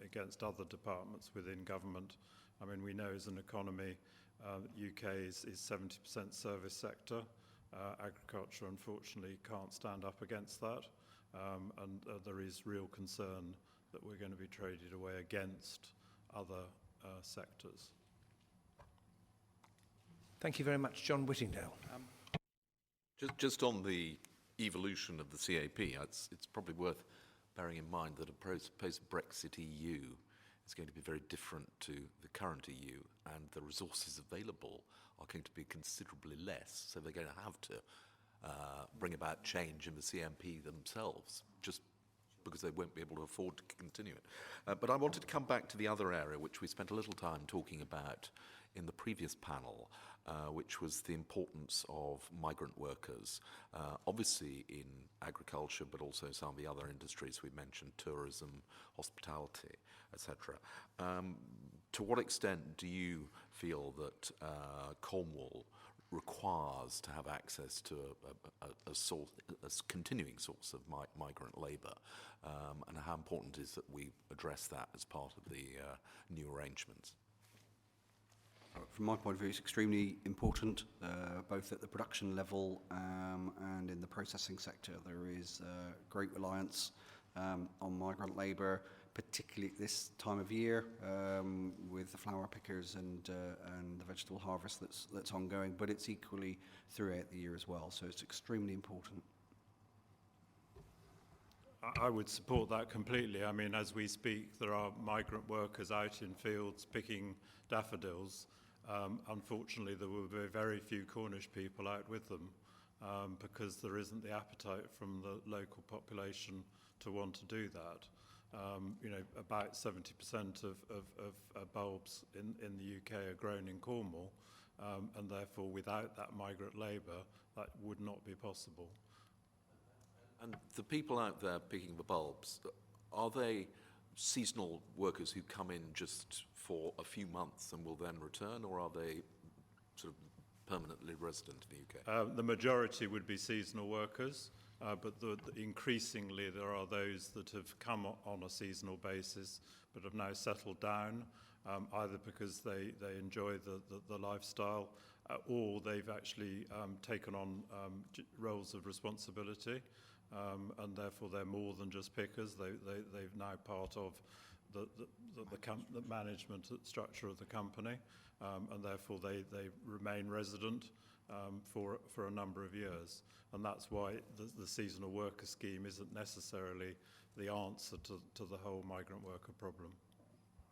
against other departments within government. I mean, we know as an economy, UK is 70% service sector. Agriculture, unfortunately, can't stand up against that. And there is real concern that we're going to be traded away against other sectors. Thank you very much. John Whittingdale. Just on the evolution of the CAP, it's probably worth bearing in mind that a post-Brexit EU is going to be very different to the current EU, and the resources available are going to be considerably less, so they're going to have to bring about change in the CMP themselves, just because they won't be able to afford to continue it. But I wanted to come back to the other area which we spent a little time talking about in the previous panel, which was the importance of migrant workers, obviously in agriculture, but also some of the other industries we mentioned, tourism, hospitality, etc. To what extent do you feel that Cornwall requires to have access to a continuing source of migrant labour, and how important is that we address that as part of the new arrangements? From my point of view, it's extremely important, both at the production level and in the processing sector. There is great reliance on migrant labour, particularly at this time of year with the flower pickers and the vegetable harvest that's ongoing, but it's equally throughout the year as well. So it's extremely important. I would support that completely. I mean, as we speak, there are migrant workers out in fields picking daffodils. Unfortunately, there will be very few Cornish people out with them because there isn't the appetite from the local population to want to do that. You know, about 70% of bulbs in the UK are grown in Cornwall, and therefore without that migrant labour, that would not be possible. And the people out there picking the bulbs, are they seasonal workers who come in just for a few months and will then return, or are they sort of permanently resident in the UK? The majority would be seasonal workers, but increasingly there are those that have come on a seasonal basis but have now settled down, either because they enjoy the lifestyle or they've actually taken on roles of responsibility, and therefore they're more than just pickers. They're now part of the management structure of the company, and therefore they remain resident for a number of years. And that's why the seasonal worker scheme isn't necessarily the answer to the whole migrant worker problem.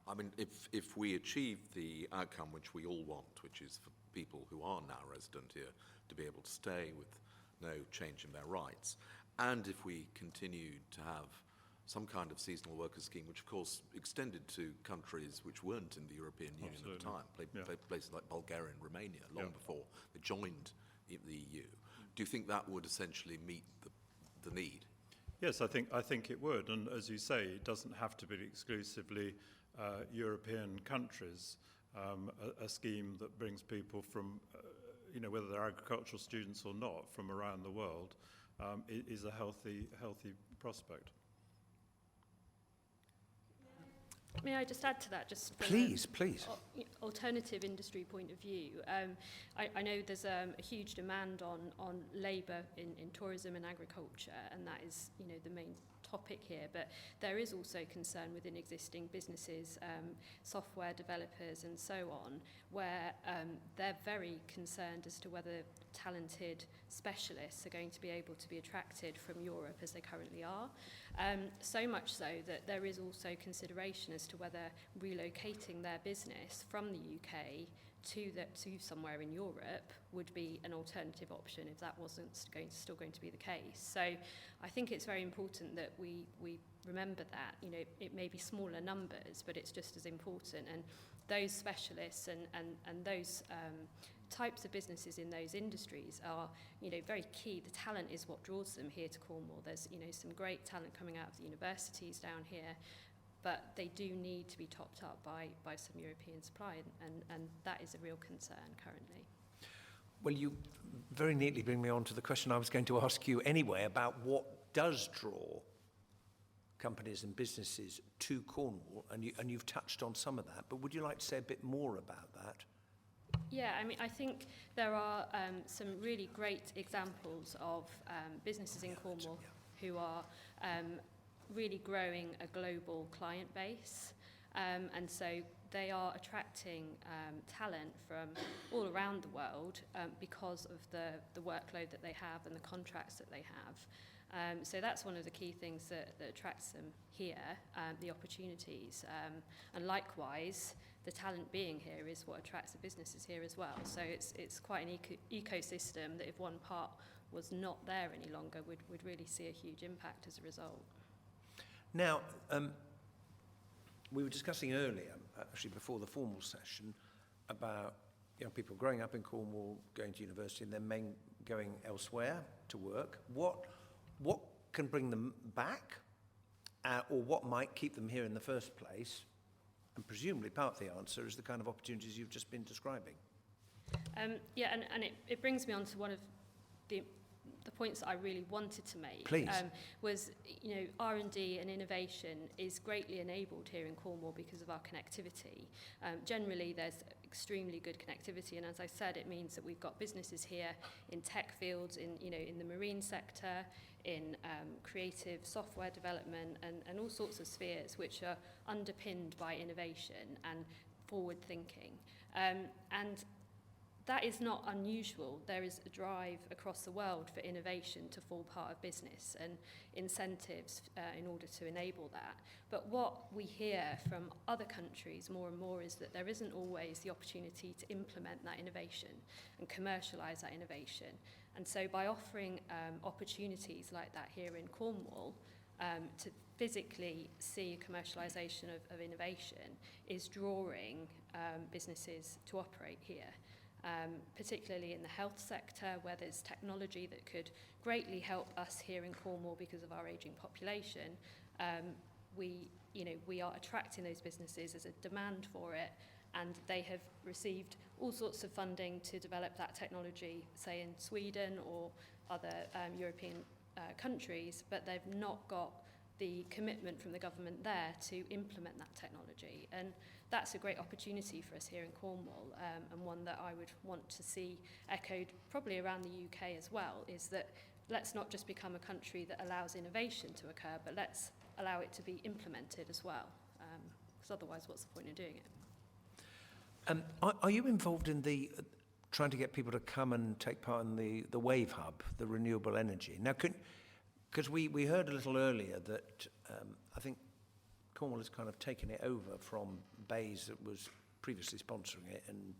I mean, if we achieve the outcome which we all want, which is for people who are now resident here to be able to stay with no change in their rights, and if we continue to have some kind of seasonal worker scheme, which of course extended to countries which weren't in the European Union at the time, places like Bulgaria and Romania, long before they joined the EU. Do you think that would essentially meet the need? Yes, I think it would, and as you say, it doesn't have to be exclusively European countries. A scheme that brings people from, whether they're agricultural students or not, from around the world, is a healthy prospect. May I just add to that? Just from Please. Alternative industry point of view. I know there's a huge demand on labour in tourism and agriculture, and that is, the main topic here. But there is also concern within existing businesses, software developers, and so on, where they're very concerned as to whether talented specialists are going to be able to be attracted from Europe as they currently are. So much so that there is also consideration as to whether relocating their business from the UK to somewhere in Europe would be an alternative option if that wasn't still going to be the case. So I think it's very important that we remember that. It may be smaller numbers, but it's just as important. And those specialists and those types of businesses in those industries are, very key. The talent is what draws them here to Cornwall. There's, some great talent coming out of the universities down here, but they do need to be topped up by some European supply, and that is a real concern currently. Well, you very neatly bring me on to the question I was going to ask you anyway about what does draw companies and businesses to Cornwall, and you've touched on some of that, but would you like to say a bit more about that? Yeah, I think there are some really great examples of businesses in Cornwall who are really growing a global client base, and so they are attracting talent from all around the world because of the workload that they have and the contracts that they have. So that's one of the key things that attracts them here, the opportunities. And likewise, the talent being here is what attracts the businesses here as well. So it's quite an ecosystem that if one part was not there any longer, would really see a huge impact as a result. Now, we were discussing earlier, actually before the formal session, about people growing up in Cornwall, going to university, and then going elsewhere to work. What can bring them back, or what might keep them here in the first place? And presumably part of the answer is the kind of opportunities you've just been describing. And it brings me on to one of the points that I really wanted to make. Please. Was, R&D and innovation is greatly enabled here in Cornwall because of our connectivity. Generally, there's extremely good connectivity, and as I said, it means that we've got businesses here in tech fields, in the marine sector, in creative software development, and all sorts of spheres which are underpinned by innovation and forward thinking. And that is not unusual. There is a drive across the world for innovation to form part of business and incentives in order to enable that. But what we hear from other countries more and more is that there isn't always the opportunity to implement that innovation and commercialise that innovation. And so by offering opportunities like that here in Cornwall, to physically see commercialisation of innovation is drawing businesses to operate here. particularly in the health sector, where there's technology that could greatly help us here in Cornwall because of our ageing population. We are attracting those businesses as a demand for it, and they have received all sorts of funding to develop that technology, say in Sweden or other European countries, but they've not got the commitment from the government there to implement that technology. And that's a great opportunity for us here in Cornwall, and one that I would want to see echoed probably around the UK as well, is that let's not just become a country that allows innovation to occur, but let's allow it to be implemented as well, because otherwise what's the point of doing it? Are you involved in the trying to get people to come and take part in the Wave Hub, the renewable energy? Now, because we heard a little earlier that I think Cornwall has kind of taken it over from Bayes that was previously sponsoring it, and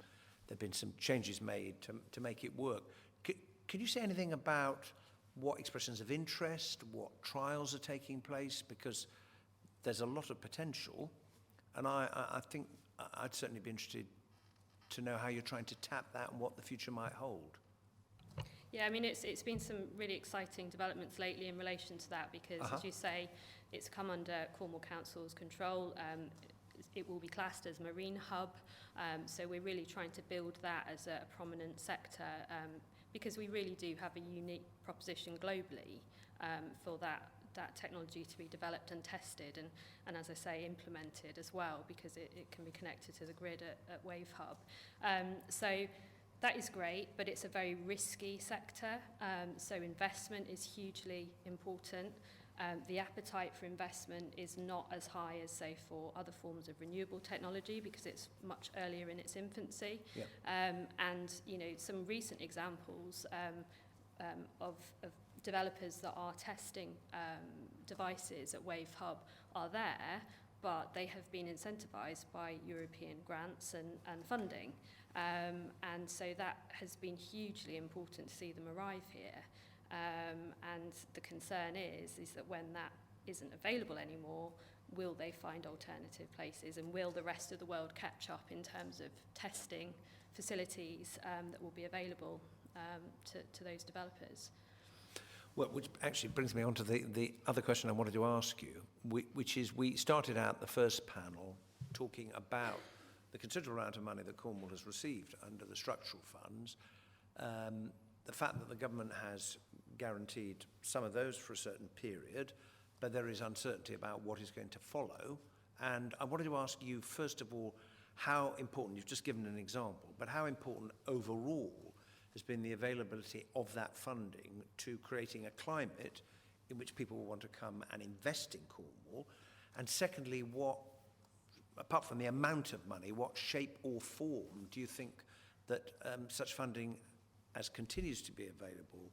there have been some changes made to make it work. Could you say anything about what expressions of interest, what trials are taking place? Because there's a lot of potential, and I think I'd certainly be interested to know how you're trying to tap that and what the future might hold. Yeah, I mean, it's been some really exciting developments lately in relation to that, because, as you say, it's come under Cornwall Council's control. It will be classed as marine hub, so we're really trying to build that as a prominent sector, because we really do have a unique proposition globally for that technology to be developed and tested, and as I say, implemented as well, because it can be connected to the grid at Wave Hub. So that is great, but it's a very risky sector, so investment is hugely important. The appetite for investment is not as high as, say, for other forms of renewable technology, because it's much earlier in its infancy. Yeah. And, you know, some recent examples of developers that are testing devices at Wave Hub are there, but they have been incentivised by European grants and funding. And so that has been hugely important to see them arrive here. And the concern is that when that isn't available anymore, will they find alternative places, and will the rest of the world catch up in terms of testing facilities that will be available to those developers? Well, which actually brings me on to the other question I wanted to ask you, which is, we started out the first panel talking about the considerable amount of money that Cornwall has received under the structural funds, the fact that the government has guaranteed some of those for a certain period, but there is uncertainty about what is going to follow. And I wanted to ask you, first of all, how important, you've just given an example, but how important overall has been the availability of that funding to creating a climate in which people will want to come and invest in Cornwall? And secondly, what, apart from the amount of money, what shape or form do you think that such funding, as continues to be available,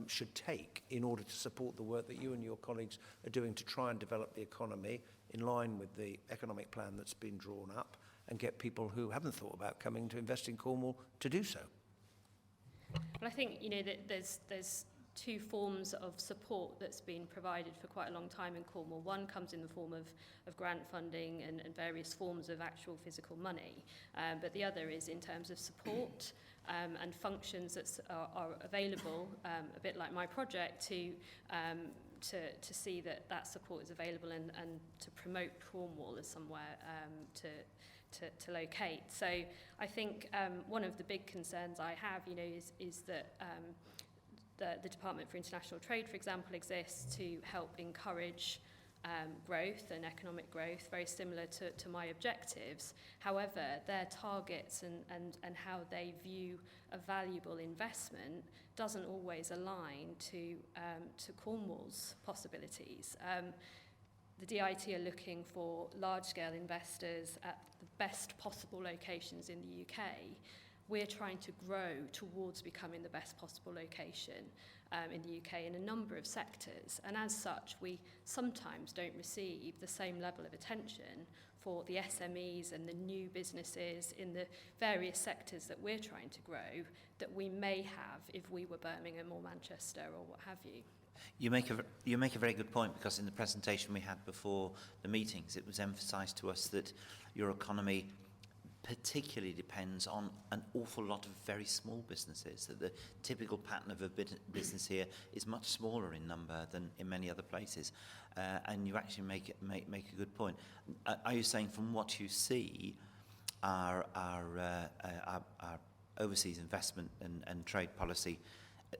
should take in order to support the work that you and your colleagues are doing to try and develop the economy in line with the economic plan that's been drawn up, and get people who haven't thought about coming to invest in Cornwall to do so? Well, I think, you know, that there's two forms of support that's been provided for quite a long time in Cornwall. One comes in the form of grant funding and various forms of actual physical money, but the other is in terms of support and functions that are available, a bit like my project, to see that support is available and to promote Cornwall as somewhere to locate. So I think one of the big concerns I have, you know, is that the Department for International Trade, for example, exists to help encourage growth and economic growth, very similar to my objectives. However, their targets and how they view a valuable investment doesn't always align to Cornwall's possibilities. The DIT are looking for large-scale investors at the best possible locations in the UK. We're trying to grow towards becoming the best possible location in the UK in a number of sectors, and as such we sometimes don't receive the same level of attention for the SMEs and the new businesses in the various sectors that we're trying to grow that we may have if we were Birmingham or Manchester or what have you. You make a very good point, because in the presentation we had before the meetings, it was emphasised to us that your economy particularly depends on an awful lot of very small businesses. That the typical pattern of a business here is much smaller in number than in many other places, and you actually make a good point. Are you saying from what you see, our overseas investment and trade policy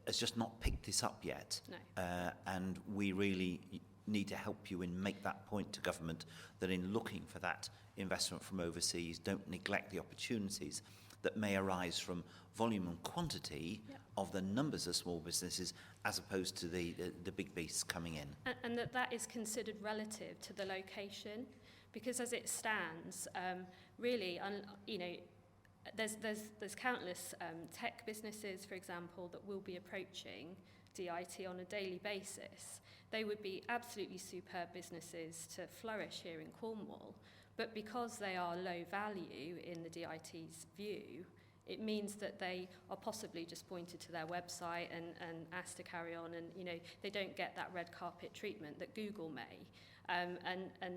has just not picked this up yet? No. And we really need to help you and make that point to government that in looking for that investment from overseas, don't neglect the opportunities that may arise from volume and quantity of the numbers of small businesses as opposed to the big beasts coming in. And that is considered relative to the location, because as it stands, really, you know, there's countless tech businesses, for example, that will be approaching DIT on a daily basis. They would be absolutely superb businesses to flourish here in Cornwall, but because they are low value in the DIT's view, it means that they are possibly just pointed to their website and asked to carry on, and you know, they don't get that red carpet treatment that Google may. And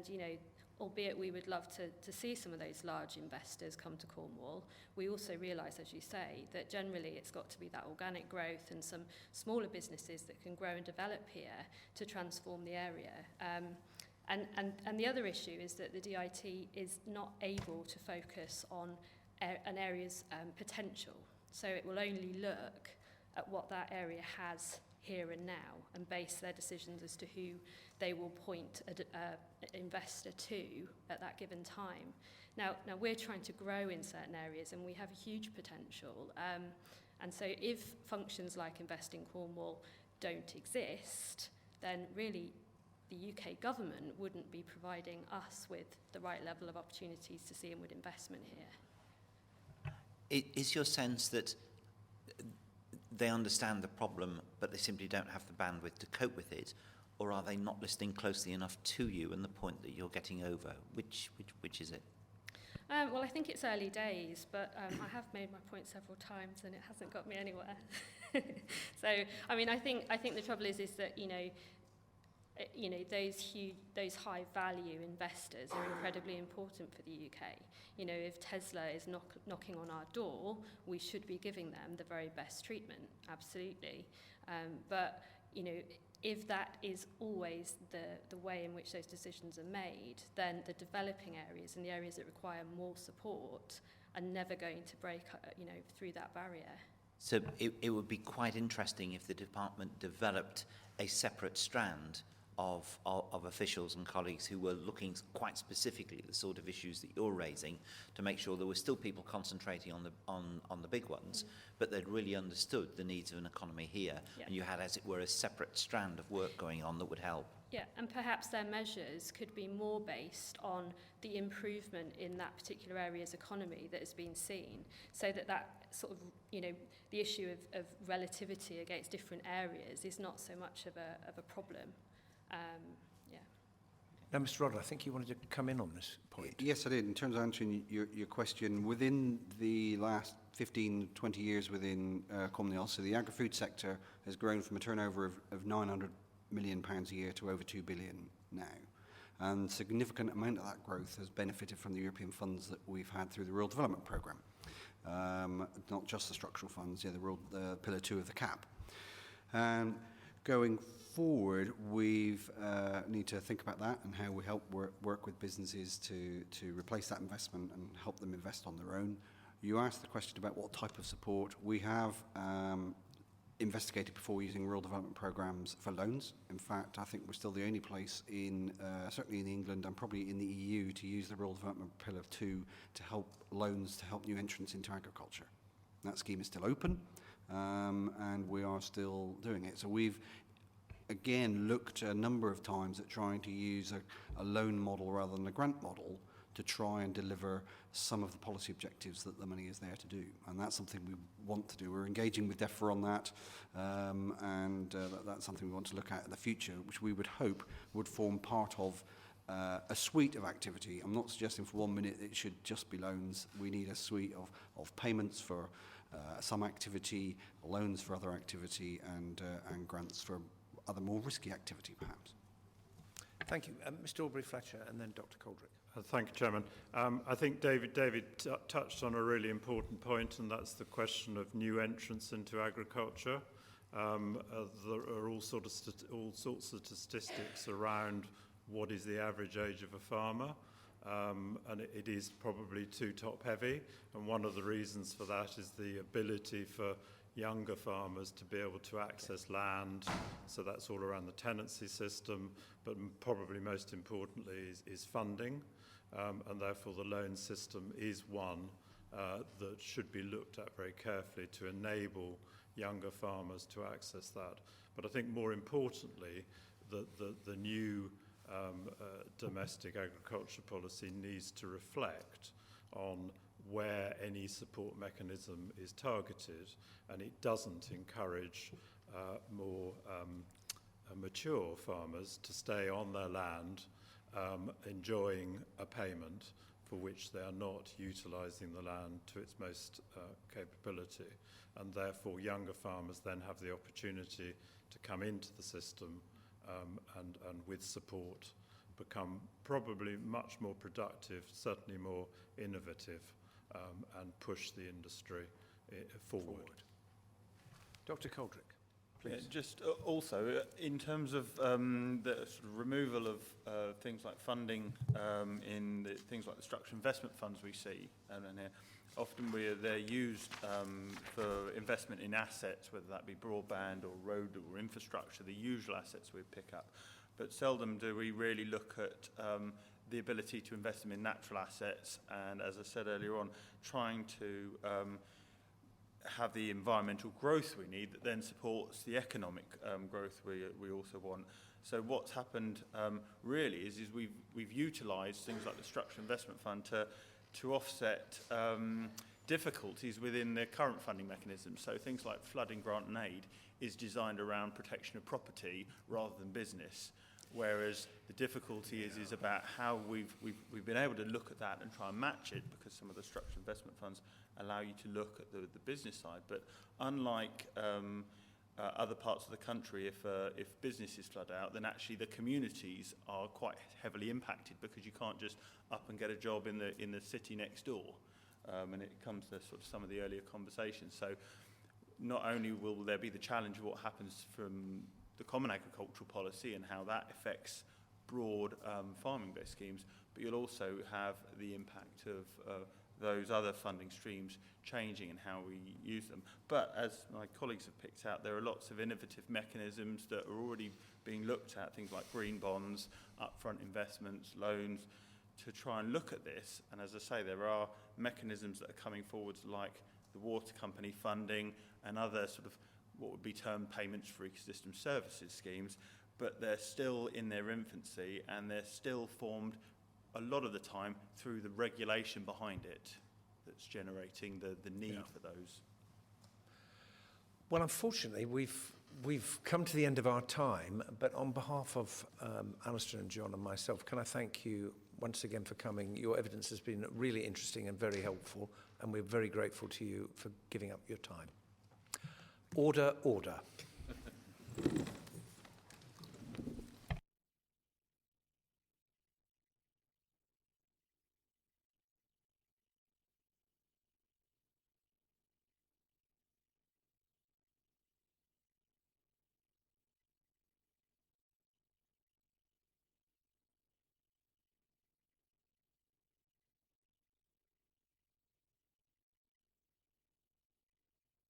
you know, albeit we would love to see some of those large investors come to Cornwall, we also realise, as you say, that generally it's got to be that organic growth and some smaller businesses that can grow and develop here to transform the area. And the other issue is that the DIT is not able to focus on an area's potential. So it will only look at what that area has here and now and base their decisions as to who they will point an investor to at that given time. Now we're trying to grow in certain areas and we have a huge potential. And so if functions like Invest in Cornwall don't exist, then really the UK government wouldn't be providing us with the right level of opportunities to see inward investment here. Is your sense that they understand the problem, but they simply don't have the bandwidth to cope with it, or are they not listening closely enough to you and the point that you're getting over? Which is it? Well, I think it's early days, but I have made my point several times, and it hasn't got me anywhere. So, I mean, I think the trouble is that those high value investors are incredibly important for the UK. You know, if Tesla is knocking on our door, we should be giving them the very best treatment, absolutely. But you know, if that is always the way in which those decisions are made, then the developing areas and the areas that require more support are never going to break, through that barrier. So it would be quite interesting if the department developed a separate strand of officials and colleagues who were looking quite specifically at the sort of issues that you're raising to make sure there were still people concentrating on the big ones, but they'd really understood the needs of an economy here, and you had, as it were, a separate strand of work going on that would help. Yeah, and perhaps their measures could be more based on the improvement in that particular area's economy that has been seen, so that sort of, the issue of relativity against different areas is not so much of a problem. Now, Mr. Rodder, I think you wanted to come in on this point. Yes, I did. In terms of answering your question, within the last 15, 20 years within Cornwall, so the agri-food sector has grown from a turnover of £900 million a year to over 2 billion now. And a significant amount of that growth has benefited from the European funds that we've had through the Rural Development Programme. Not just the structural funds, the Pillar 2 of the CAP. And going forward, we need to think about that and how we help work with businesses to replace that investment and help them invest on their own. You asked the question about what type of support. We have investigated before using rural development programs for loans. In fact, I think we're still the only place certainly in England and probably in the EU, to use the Rural Development Pillar 2 to help loans to help new entrants into agriculture. And that scheme is still open, and we are still doing it. So we've again looked a number of times at trying to use a loan model rather than a grant model to try and deliver some of the policy objectives that the money is there to do. And that's something we want to do. We're engaging with DEFRA on that, and that's something we want to look at in the future, which we would hope would form part of a suite of activity. I'm not suggesting for 1 minute it should just be loans. We need a suite of payments for some activity, loans for other activity, and grants for other more risky activity, perhaps. Thank you. Mr. Aubrey-Fletcher and then Dr. Coldrick. Thank you, Chairman. I think David touched on a really important point, and that's the question of new entrants into agriculture. There are all sorts of statistics around what is the average age of a farmer, and it is probably too top-heavy. And one of the reasons for that is the ability for younger farmers to be able to access land. So that's all around the tenancy system, but probably most importantly is funding. And therefore the loan system is one that should be looked at very carefully to enable younger farmers to access that. But I think more importantly, the new domestic agriculture policy needs to reflect on where any support mechanism is targeted, and it doesn't encourage more mature farmers to stay on their land enjoying a payment for which they are not utilising the land to its most capability, and therefore younger farmers then have the opportunity to come into the system and with support become probably much more productive, certainly more innovative, and push the industry forward. Dr. Coldrick, please. Yeah, just also, in terms of the sort of removal of things like funding in the, things like the structural investment funds we see, and here, often they're used for investment in assets, whether that be broadband or road or infrastructure, the usual assets we pick up. But seldom do we really look at the ability to invest them in natural assets, and as I said earlier on, trying to have the environmental growth we need that then supports the economic growth we also want. So what's happened really is we've utilised things like the Structural Investment Fund to offset difficulties within the current funding mechanisms. So things like flooding grant and aid is designed around protection of property rather than business. Whereas the difficulty is about how we've been able to look at that and try and match it, because some of the structural investment funds allow you to look at the business side. But unlike other parts of the country, if businesses flood out, then actually the communities are quite heavily impacted, because you can't just up and get a job in the city next door. And it comes to sort of some of the earlier conversations. So not only will there be the challenge of what happens from the Common Agricultural Policy and how that affects broad farming-based schemes, but you'll also have the impact of those other funding streams changing and how we use them. But as my colleagues have picked out, there are lots of innovative mechanisms that are already being looked at, things like green bonds, upfront investments, loans, to try and look at this. And as I say, there are mechanisms that are coming forwards, like the water company funding and other sort of what would be termed payments for ecosystem services schemes, but they're still in their infancy, and they're still formed a lot of the time through the regulation behind it that's generating the need for those. Well, unfortunately, we've come to the end of our time, but on behalf of Alistair and John and myself, can I thank you once again for coming. Your evidence has been really interesting and very helpful, and we're very grateful to you for giving up your time. Order, order.